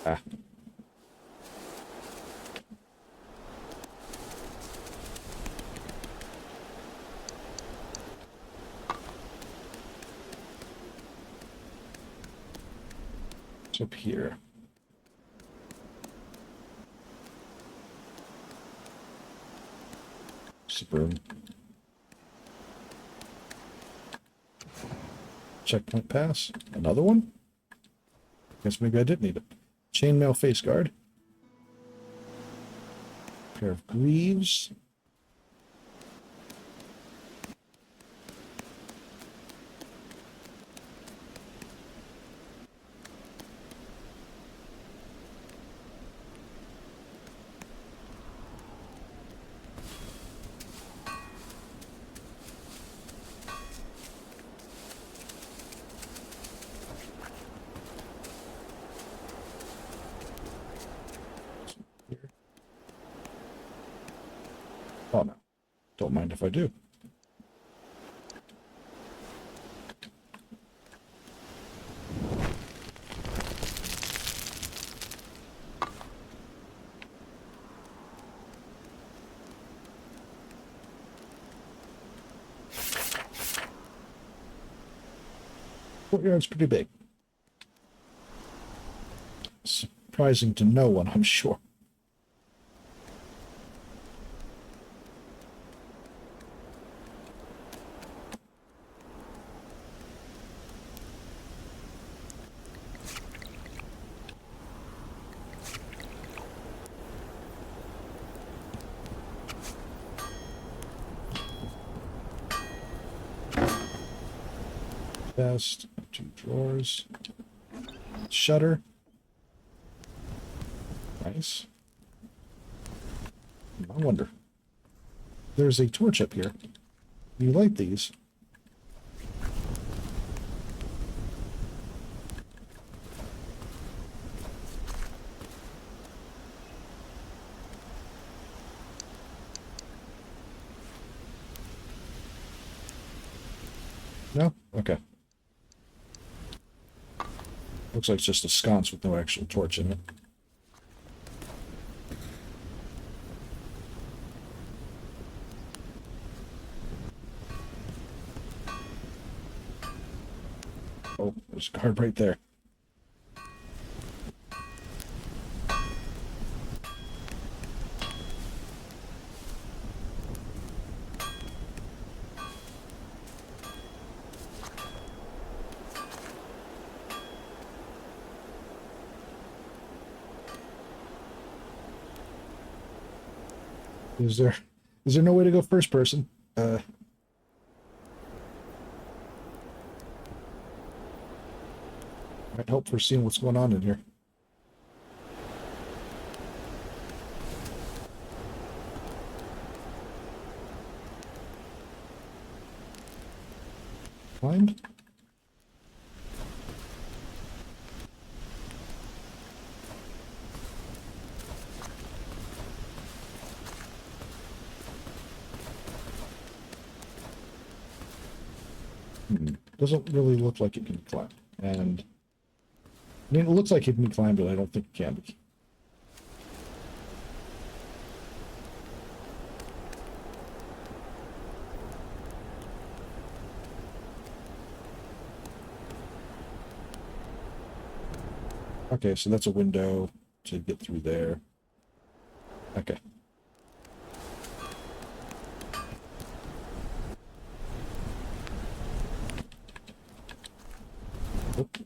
Ah. It's up here. Super. Checkpoint pass. Another one? Guess maybe I did need it. Chainmail face guard. Pair of greaves. Oh no, don't mind if I do. Courtyard's pretty big. Surprising to no one, I'm sure. Chest, 2 drawers, shutter. Nice. I wonder. There's a torch up here. You light these. No? Okay. Looks like it's just a sconce with no actual torch in it. Oh, there's a guard right there. Is there no way to go first person? Might help for seeing what's going on in here. Climbed? Doesn't really look like it can climb. And I mean, it looks like it can be climbed, but I don't think it can be. Okay, so that's a window to get through there. Okay. Oop.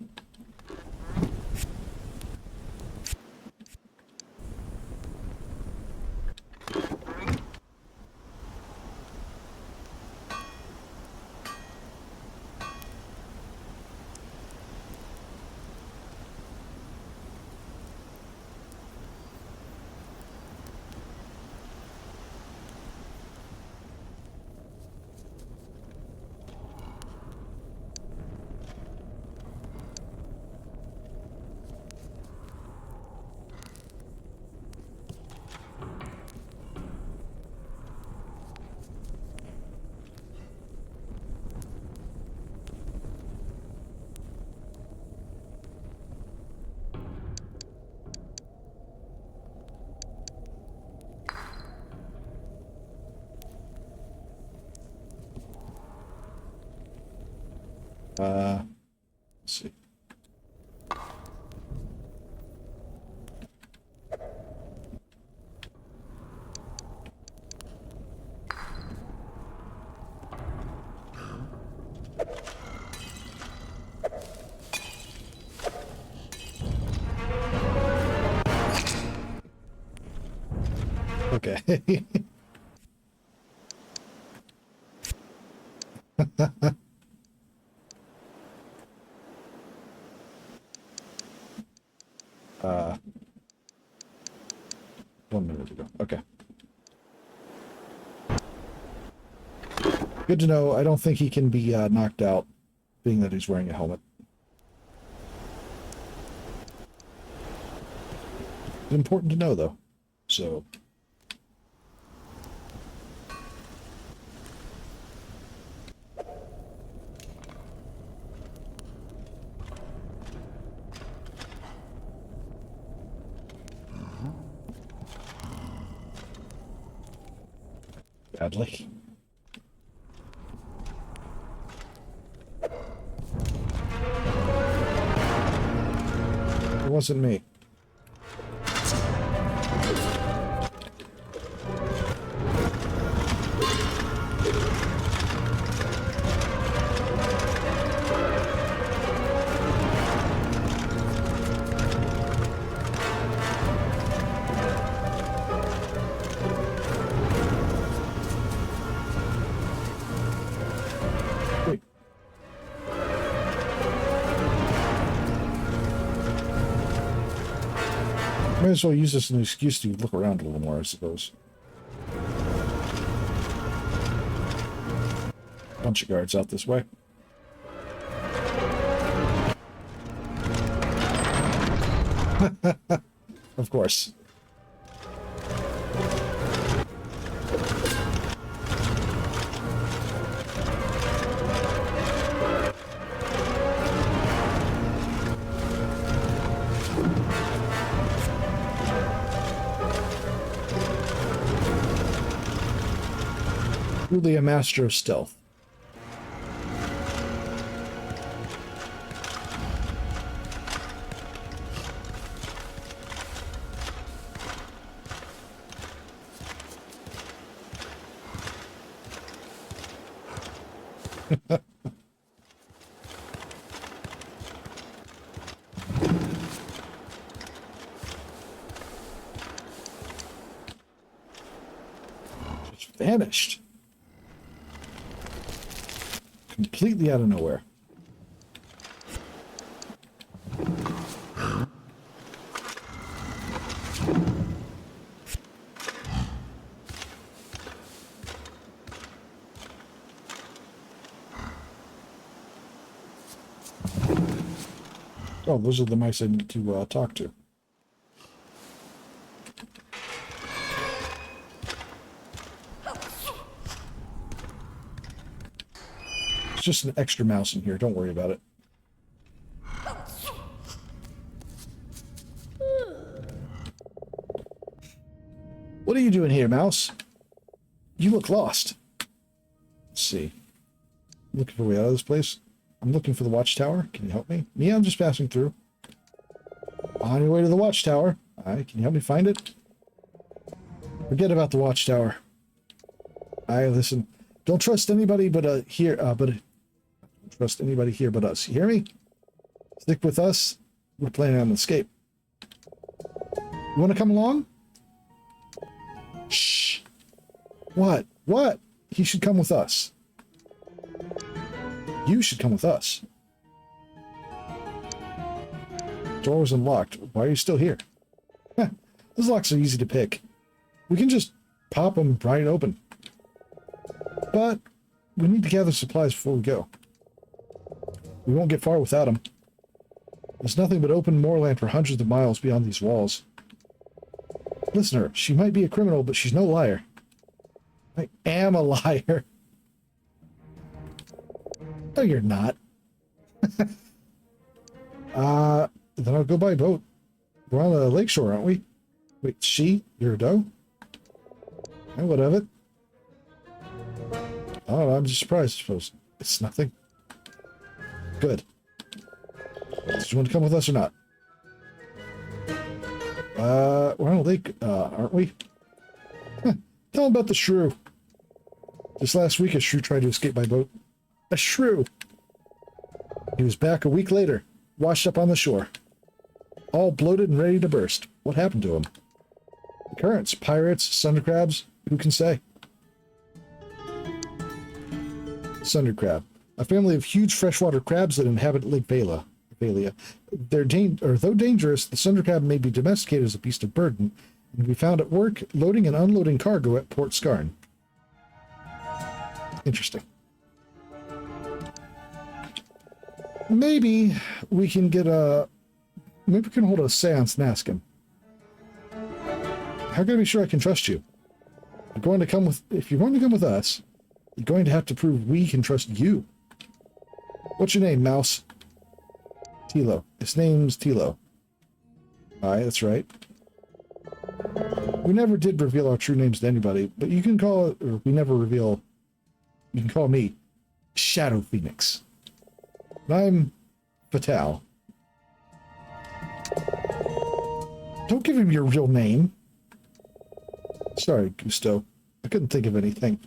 Let's see. Okay. uh, 1 minute ago. Okay. Good to know. I don't think he can be knocked out, being that he's wearing a helmet. It's important to know, though. So... Badly. It wasn't me. Might as well use this as an excuse to look around a little more, I suppose. Bunch of guards out this way. Of course. Truly a master of stealth. Just vanished. Completely out of nowhere. Oh, those are the mice I need to talk to. It's just an extra mouse in here. Don't worry about it. What are you doing here, mouse? You look lost. Let's see. Looking for a way out of this place. I'm looking for the watchtower. Can you help me? Me, I'm just passing through. On your way to the watchtower. Alright, can you help me find it? Forget about the watchtower. Alright, listen. Don't trust anybody but don't trust anybody here but us. You hear me? Stick with us. We're planning on an escape. You want to come along? Shh. What? What? He should come with us. You should come with us. Door was unlocked. Why are you still here? Heh, those locks are easy to pick. We can just pop them right open. But we need to gather supplies before we go. We won't get far without them. There's nothing but open moorland for hundreds of miles beyond these walls. Listen to her. She might be a criminal, but she's no liar. I am a liar. No, you're not. Then I'll go by boat. We're on the lakeshore, aren't we? Wait, you're a doe? And what of it? Oh, I'm just surprised, I suppose. It's nothing. Good. Did you want to come with us or not? We're on a lake, aren't we? Huh. Tell him about the shrew. Just last week, a shrew tried to escape by boat. A shrew! He was back a week later, washed up on the shore. All bloated and ready to burst. What happened to him? Currents, pirates, sunder crabs, who can say? Sunder crab. A family of huge freshwater crabs that inhabit Lake Valia. Though dangerous, the sunder crab may be domesticated as a beast of burden and can be found at work loading and unloading cargo at Port Scarn. Interesting. Maybe we can get a... Maybe we can hold a seance and ask him. How can I be sure I can trust you? If you're going to come with us, you're going to have to prove we can trust you. What's your name, Mouse? Tilo. His name's Tilo. Aye, that's right. We never did reveal our true names to anybody, but you can call it, or we never reveal, you can call me Shadow Phoenix. And I'm Fatal. Don't give him your real name. Sorry, Gusto. I couldn't think of anything.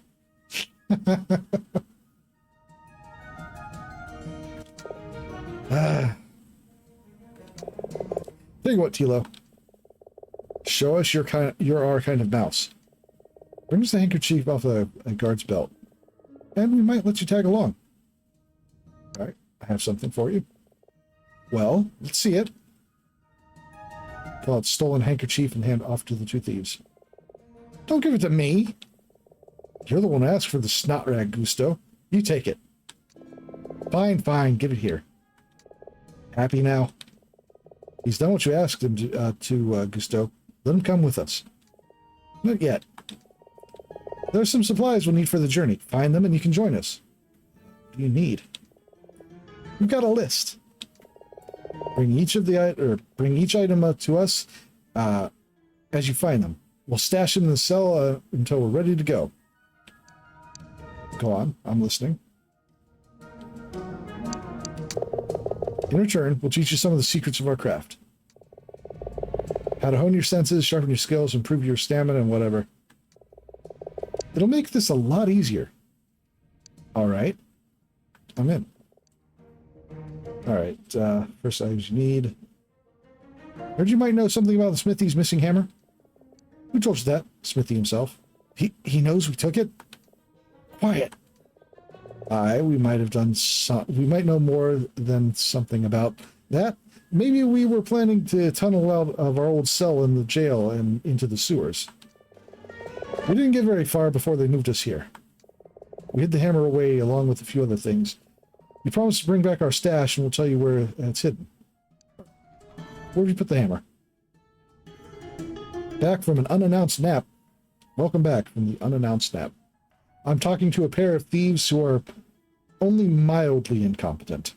Tell you what, Tilo. Show us you're our kind of mouse. Bring us the handkerchief off a guard's belt, and we might let you tag along. All right, I have something for you. Well, let's see it. Pull out stolen handkerchief and hand off to the two thieves. Don't give it to me. You're the one who asked for the snot rag, Gusto. You take it. Fine, fine. Give it here. Happy now? He's done what you asked him to Gusto. Let him come with us. Not yet. There's some supplies we'll need for the journey. Find them and you can join us. What do you need? We've got a list. Bring each item to us as you find them. We'll stash them in the cell until we're ready to go. Go on, I'm listening. In return, we'll teach you some of the secrets of our craft. How to hone your senses, sharpen your skills, improve your stamina, and whatever. It'll make this a lot easier. Alright. I'm in. Alright, first items you need. Heard you might know something about the Smithy's missing hammer? Who told you that? Smithy himself. He knows we took it? Quiet. Aye, we might have done we might know more than something about that. Maybe we were planning to tunnel out of our old cell in the jail and into the sewers. We didn't get very far before they moved us here. We hid the hammer away along with a few other things. We promised to bring back our stash and we'll tell you where it's hidden. Where did you put the hammer? Back from an unannounced nap. Welcome back from the unannounced nap. I'm talking to a pair of thieves who are only mildly incompetent.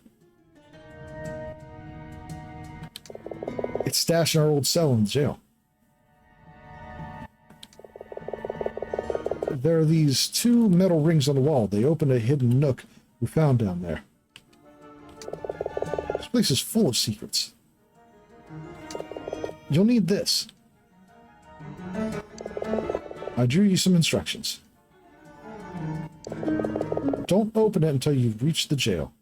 It's stashed in our old cell in the jail. There are these two metal rings on the wall. They open a hidden nook we found down there. This place is full of secrets. You'll need this. I drew you some instructions. Don't open it until you've reached the jail.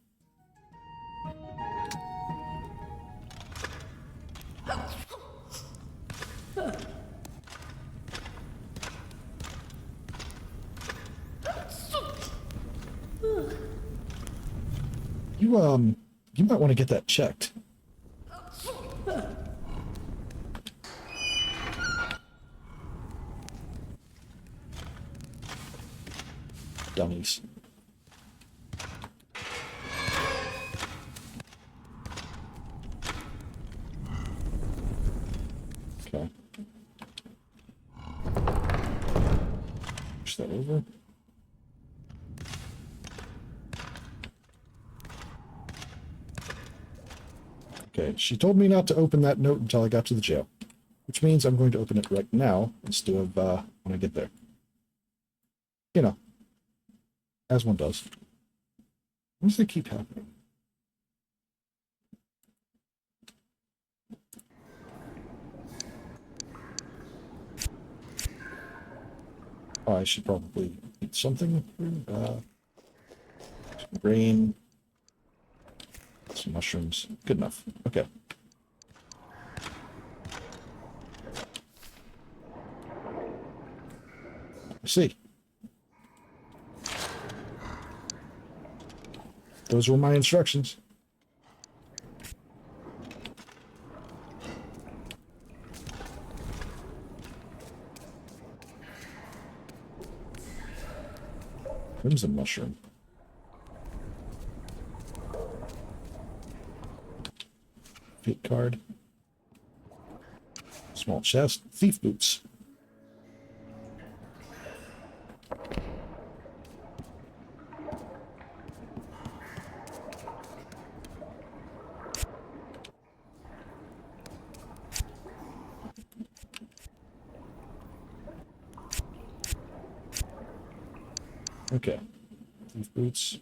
You might want to get that checked. Dummies. Okay. Push that over. Okay, she told me not to open that note until I got to the jail, which means I'm going to open it right now instead of when I get there. You know, as one does. Why does it keep happening? Oh, I should probably eat something. Some grain. Some mushrooms. Good enough. Okay. I see. Those were my instructions. Crimson mushroom. Fate card. Small chest. Thief boots. Okay. Thief boots.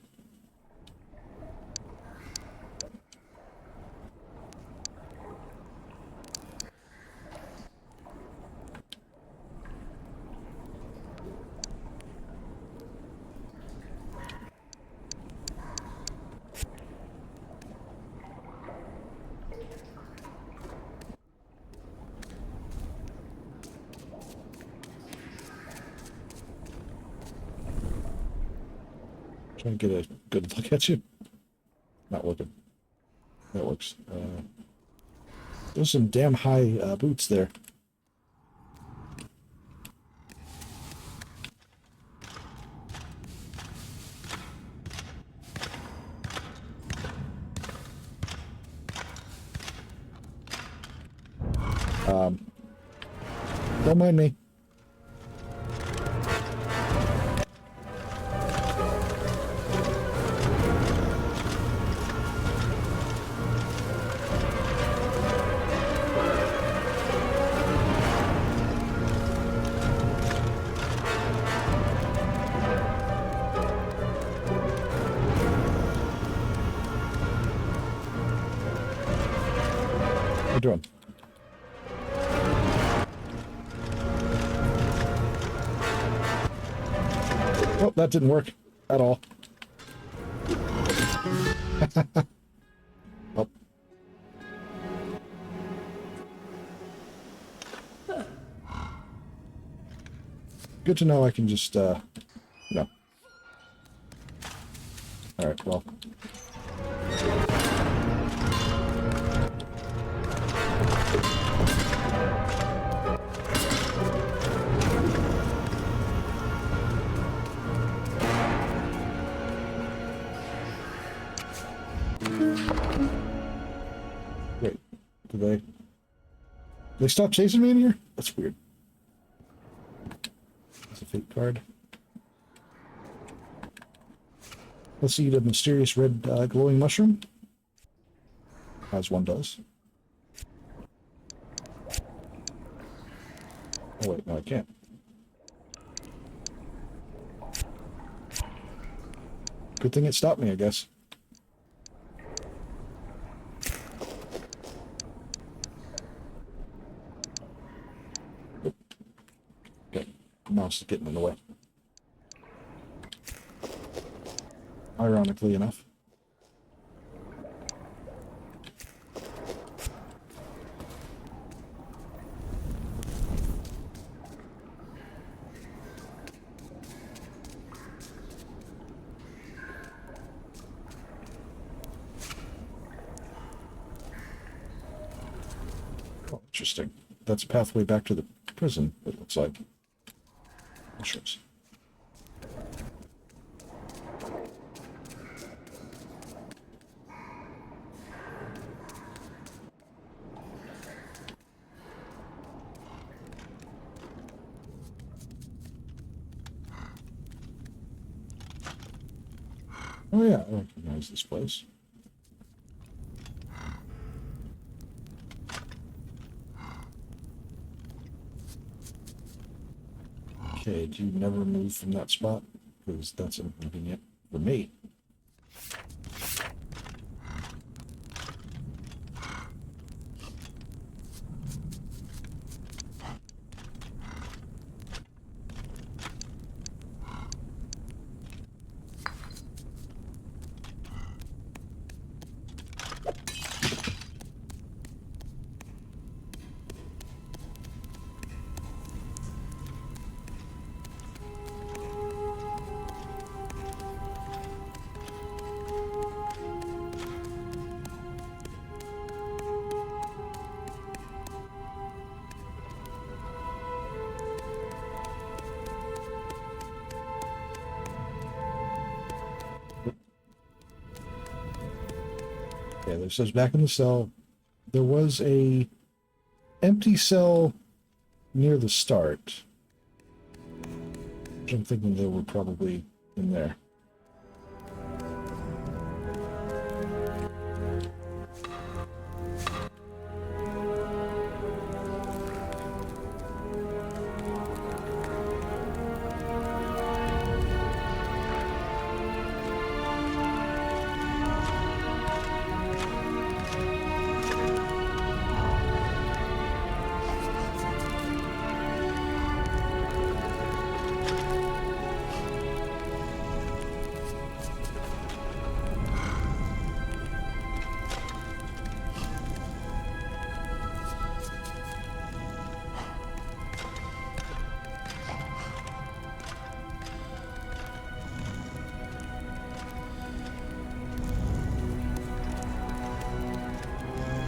Trying to get a good look at you. Not working. That works. There's some damn high boots there. Don't mind me. What are you doing? Oh, that didn't work at all. Oh. Good to know I can just, no. Alright, well. Wait, did they stop chasing me in here? That's weird. That's a fate card. Let's eat a mysterious red glowing mushroom. As one does. Oh wait, no I can't. Good thing it stopped me, I guess. Okay, mouse is getting in the way. Ironically enough. Oh, interesting. That's a pathway back to the prison, it looks like. Mushrooms. Oh yeah, I recognize this place. Okay, do you never move from that spot? Because that's inconvenient for me. Okay, this says back in the cell. There was a empty cell near the start. I'm thinking they were probably in there.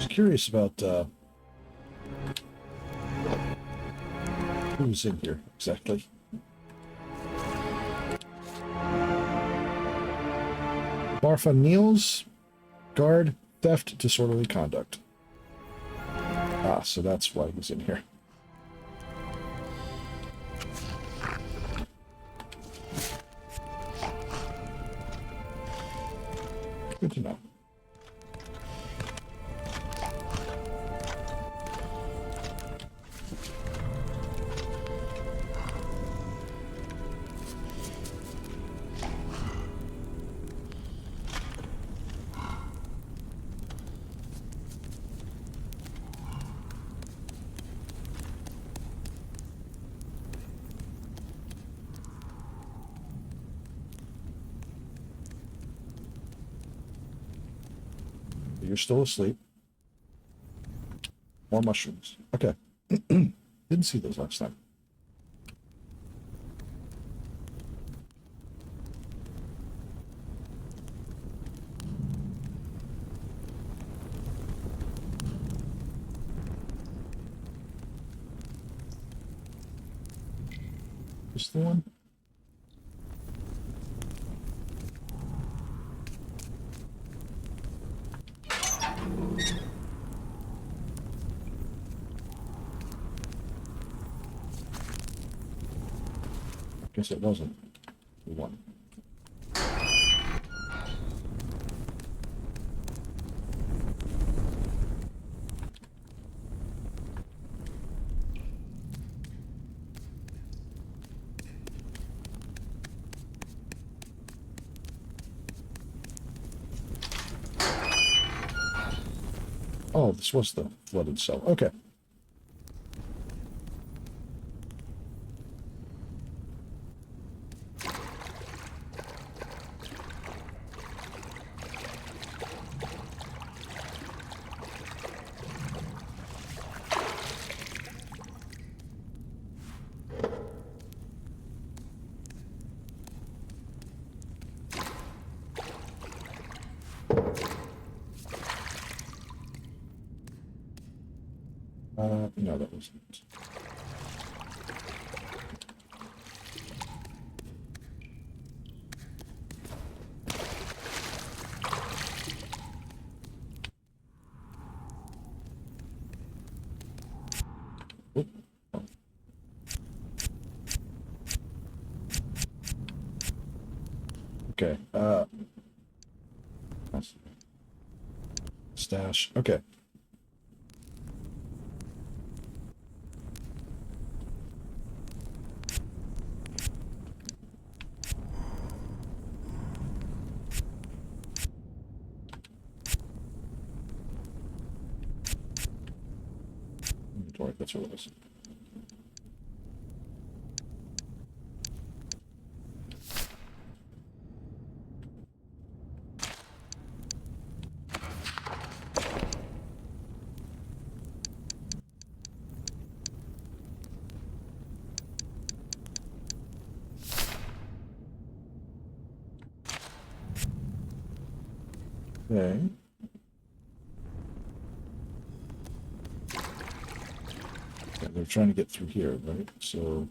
Curious about who's in here exactly. Barfa Niels, guard, theft, disorderly conduct. Ah, so that's why he's in here. Good to know. You're still asleep. More mushrooms. Okay. Didn't see those last time. This the one? Guess it wasn't the one. Oh, this was the flooded cell. Okay. No, that wasn't. Oop. Oh. Okay. Stash. Okay. Inventory, that's what it was. Okay. Yeah, they're trying to get through here, right? So...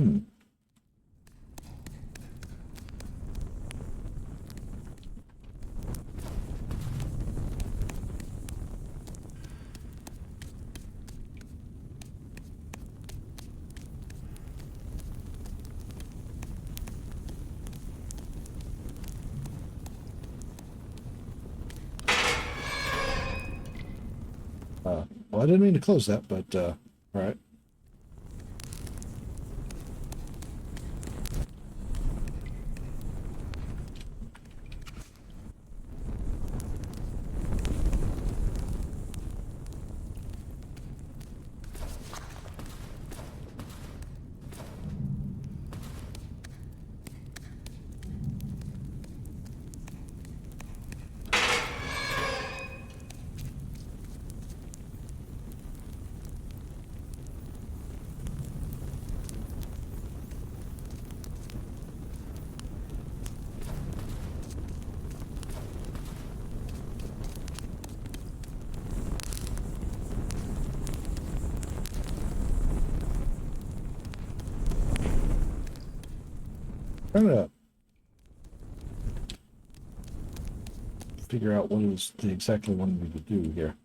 Hmm. Well, I didn't mean to close that, but, all right. Trying to figure out what is the exactly wanting me to do here.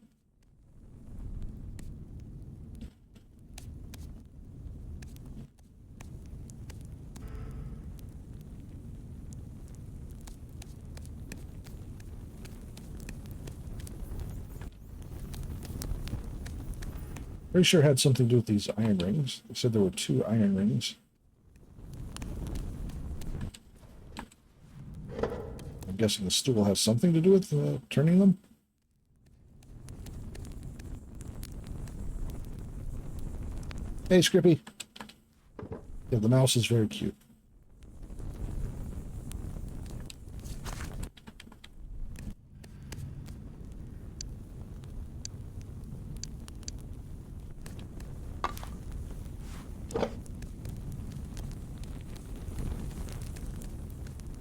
Pretty sure it had something to do with these iron rings. They said there were 2 iron rings. I'm guessing the stool has something to do with turning them. Hey, Scrippy. Yeah, the mouse is very cute.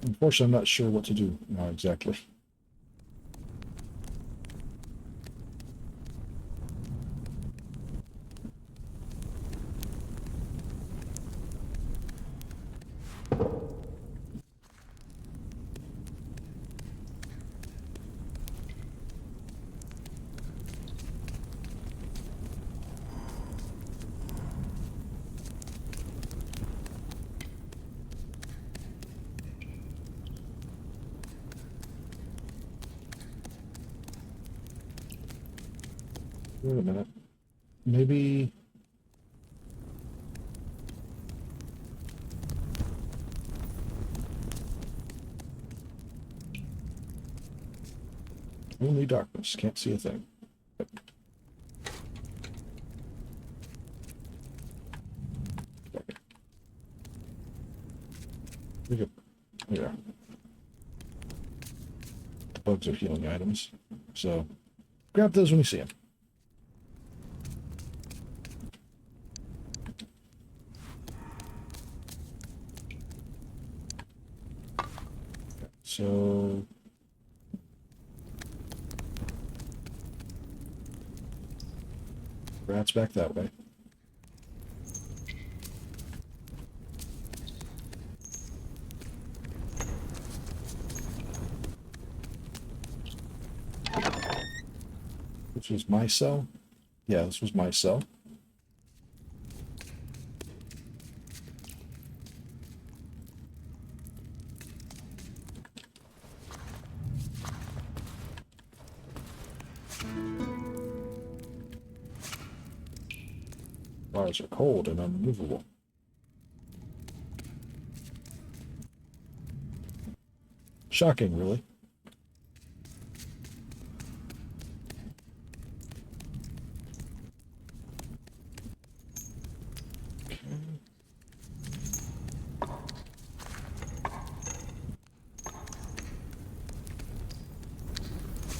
Unfortunately, I'm not sure what to do now exactly. Wait a minute. Maybe... Only darkness. Can't see a thing. We go. Yeah. The bugs are healing items. So, grab those when you see them. So... Rats back that way. This was my cell? Yeah, this was my cell. Bars are cold and unmovable. Shocking, really.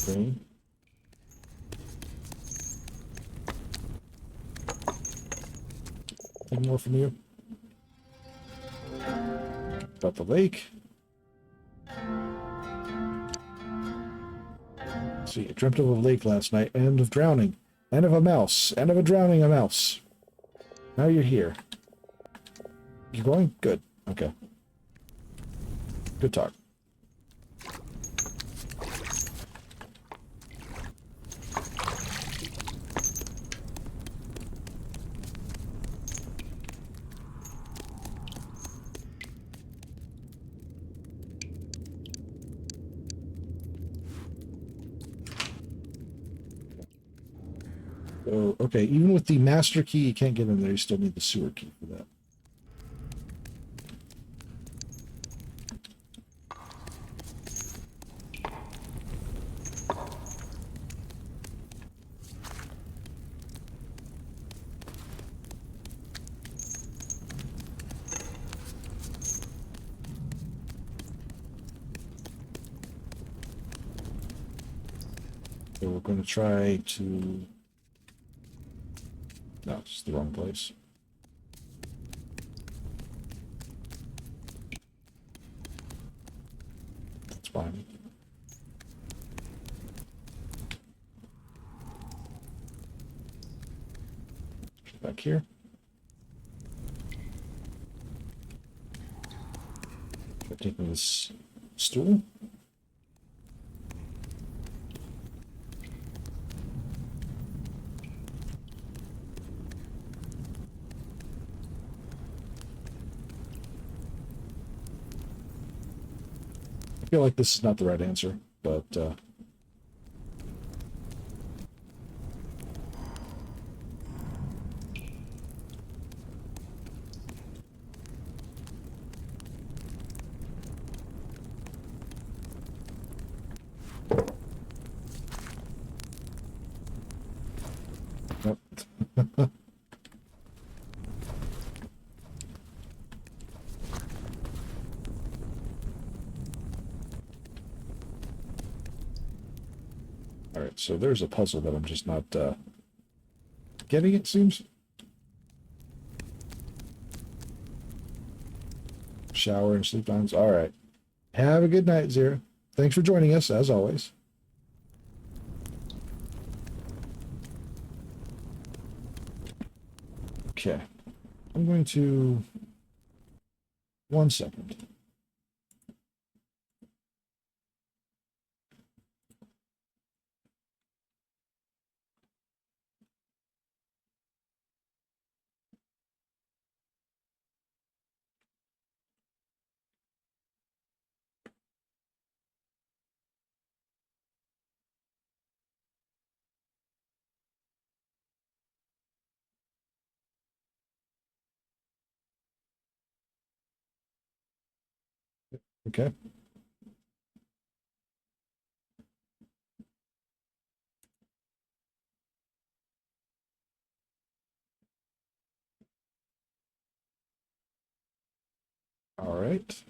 Okay. Any more from you? About the lake. Let's see, I dreamt of a lake last night, and of drowning, and of a mouse, and of a drowning a mouse. Now you're here. You going? Good. Okay. Good talk. So, okay, even with the master key, you can't get in there. You still need the sewer key for that. So we're going to try to... No, it's the wrong place. That's fine. Back here. Try taking this stool. I feel like this is not the right answer, but nope. All right, so there's a puzzle that I'm just not getting, it seems. Shower and sleep times. All right. Have a good night, Zira. Thanks for joining us, as always. Okay. I'm going to... 1 second. Okay. All right.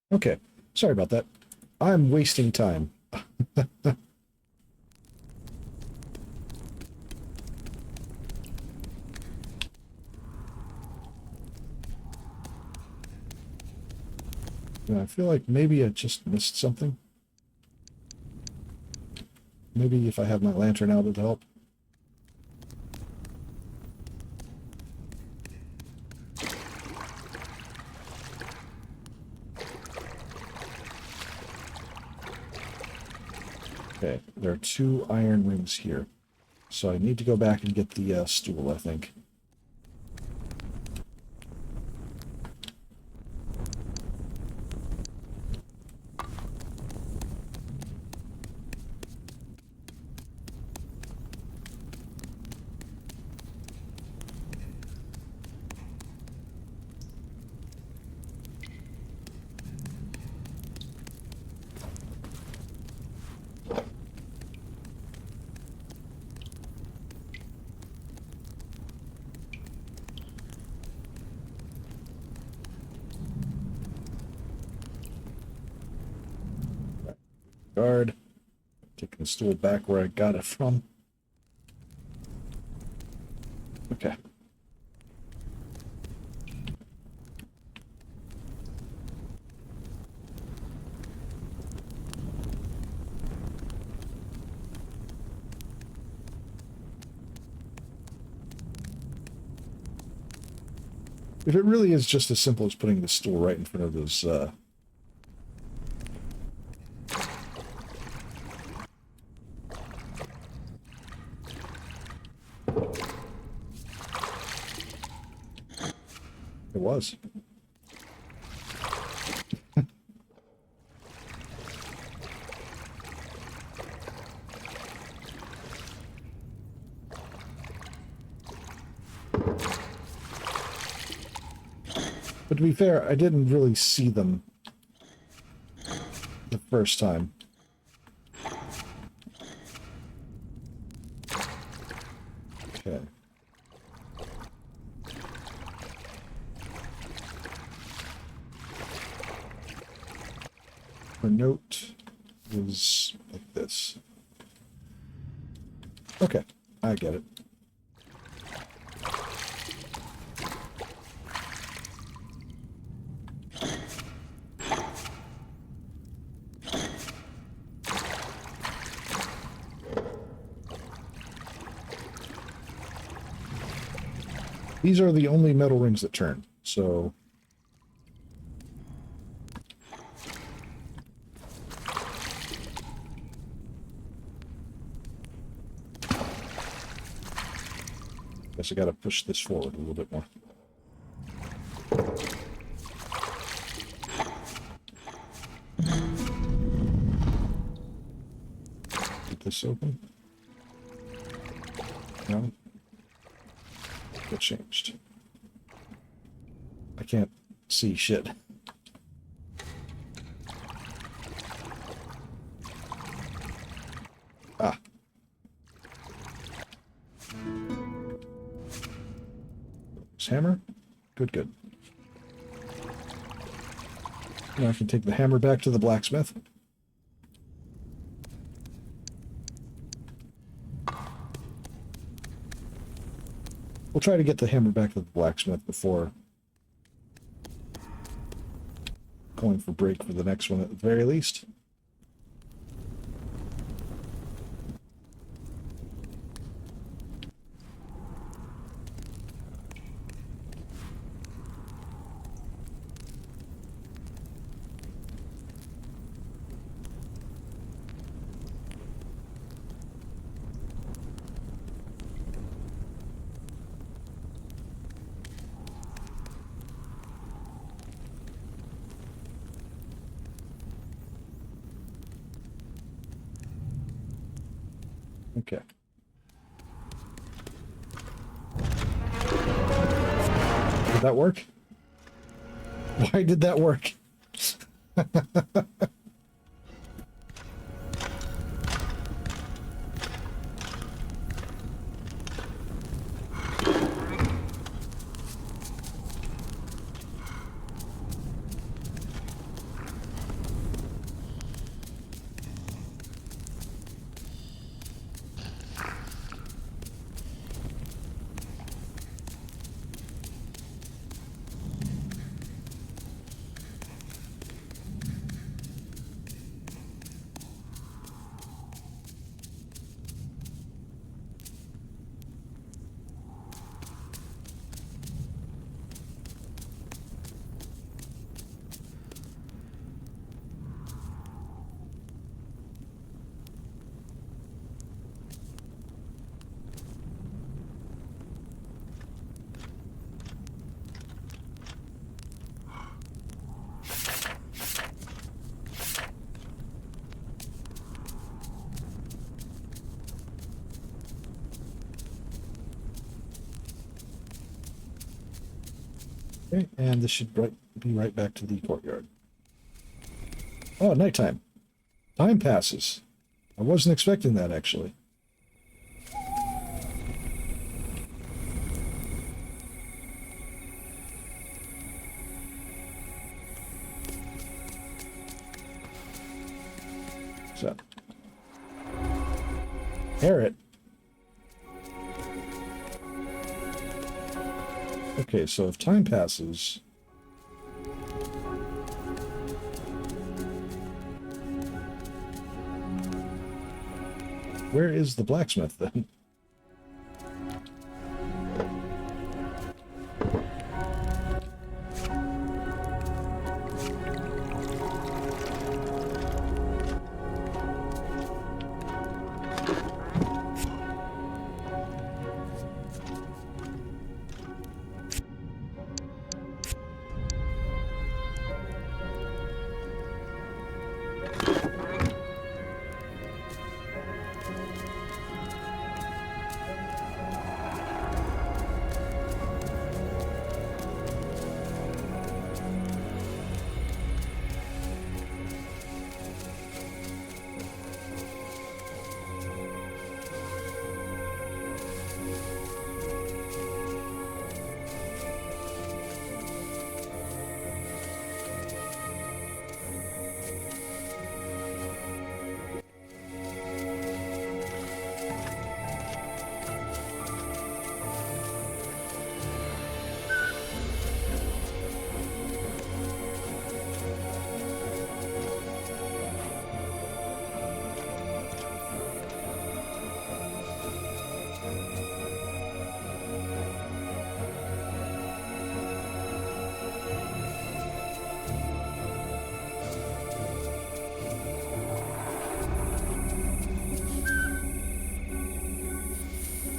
Okay. Sorry about that. I'm wasting time. I feel like maybe I just missed something. Maybe if I have my lantern out, it'll help. Okay, there are 2 iron rings here. So I need to go back and get the stool, I think. Guard. Taking the stool back where I got it from. Okay. If it really is just as simple as putting the stool right in front of those, It was. But to be fair, I didn't really see them the first time. Okay. Her note is like this. Okay, I get it. These are the only metal rings that turn, so... Guess I gotta push this forward a little bit more. Get this open. No. It changed. I can't see shit. Ah. This hammer? Good, good. Now I can take the hammer back to the blacksmith. We'll try to get the hammer back to the blacksmith before going for break for the next one at the very least. Okay. Did that work? Why did that work? Okay, and this should be right back to the courtyard. Oh, nighttime. Time passes. I wasn't expecting that, actually. So. Parrot? Okay, so if time passes... Where is the blacksmith, then?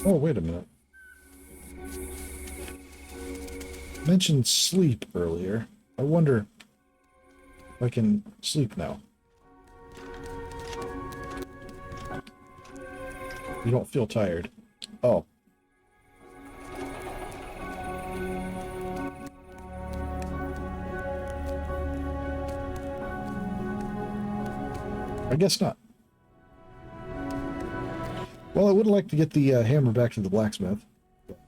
Oh, wait a minute. Mentioned sleep earlier. I wonder if I can sleep now. You don't feel tired. Oh. I guess not. Well, I would like to get the hammer back to the blacksmith,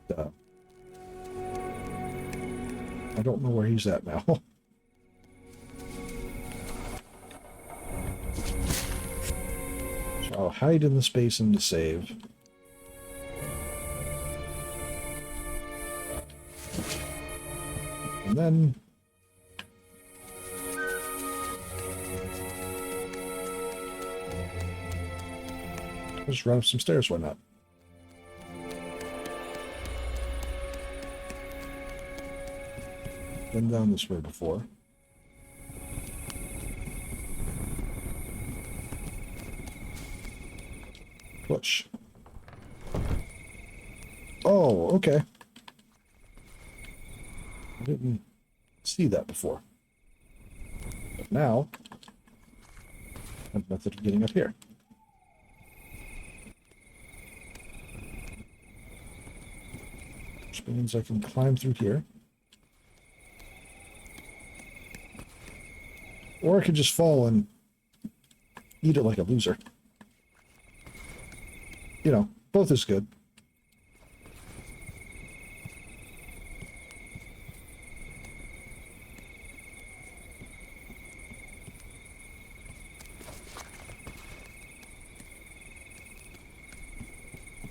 but I don't know where he's at now. So I'll hide in the space and to save. And then... just run up some stairs, why not? Been down this way before. Push. Oh, okay. I didn't see that before. But now, I have a method of getting up here. Which means I can climb through here. Or I could just fall and eat it like a loser. You know, both is good.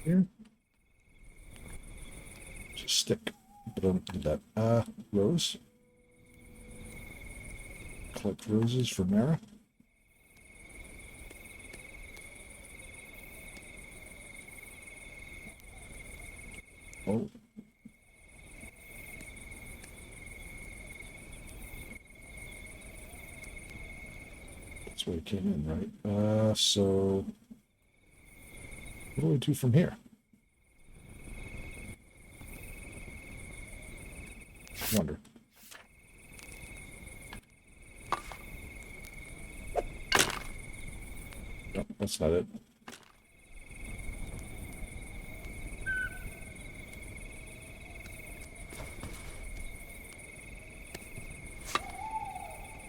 Here. Just stick. But I don't do that. Rose. Collect roses for Merra. Oh. That's where it came in, right? So what do we do from here? Wonder. No, that's not it.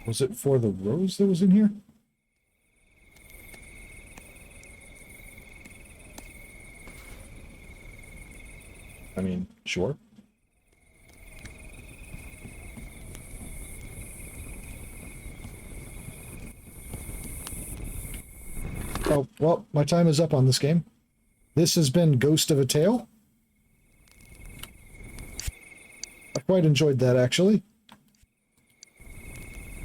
Was it for the rose that was in here? I mean, sure. Oh, well, my time is up on this game. This has been Ghost of a Tale. I quite enjoyed that, actually.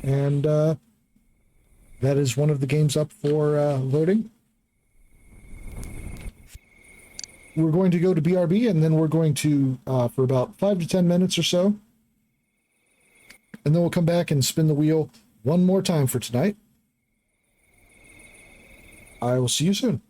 And that is one of the games up for voting. We're going to go to BRB, and then we're going to, for about 5 to 10 minutes or so, and then we'll come back and spin the wheel one more time for tonight. I will see you soon.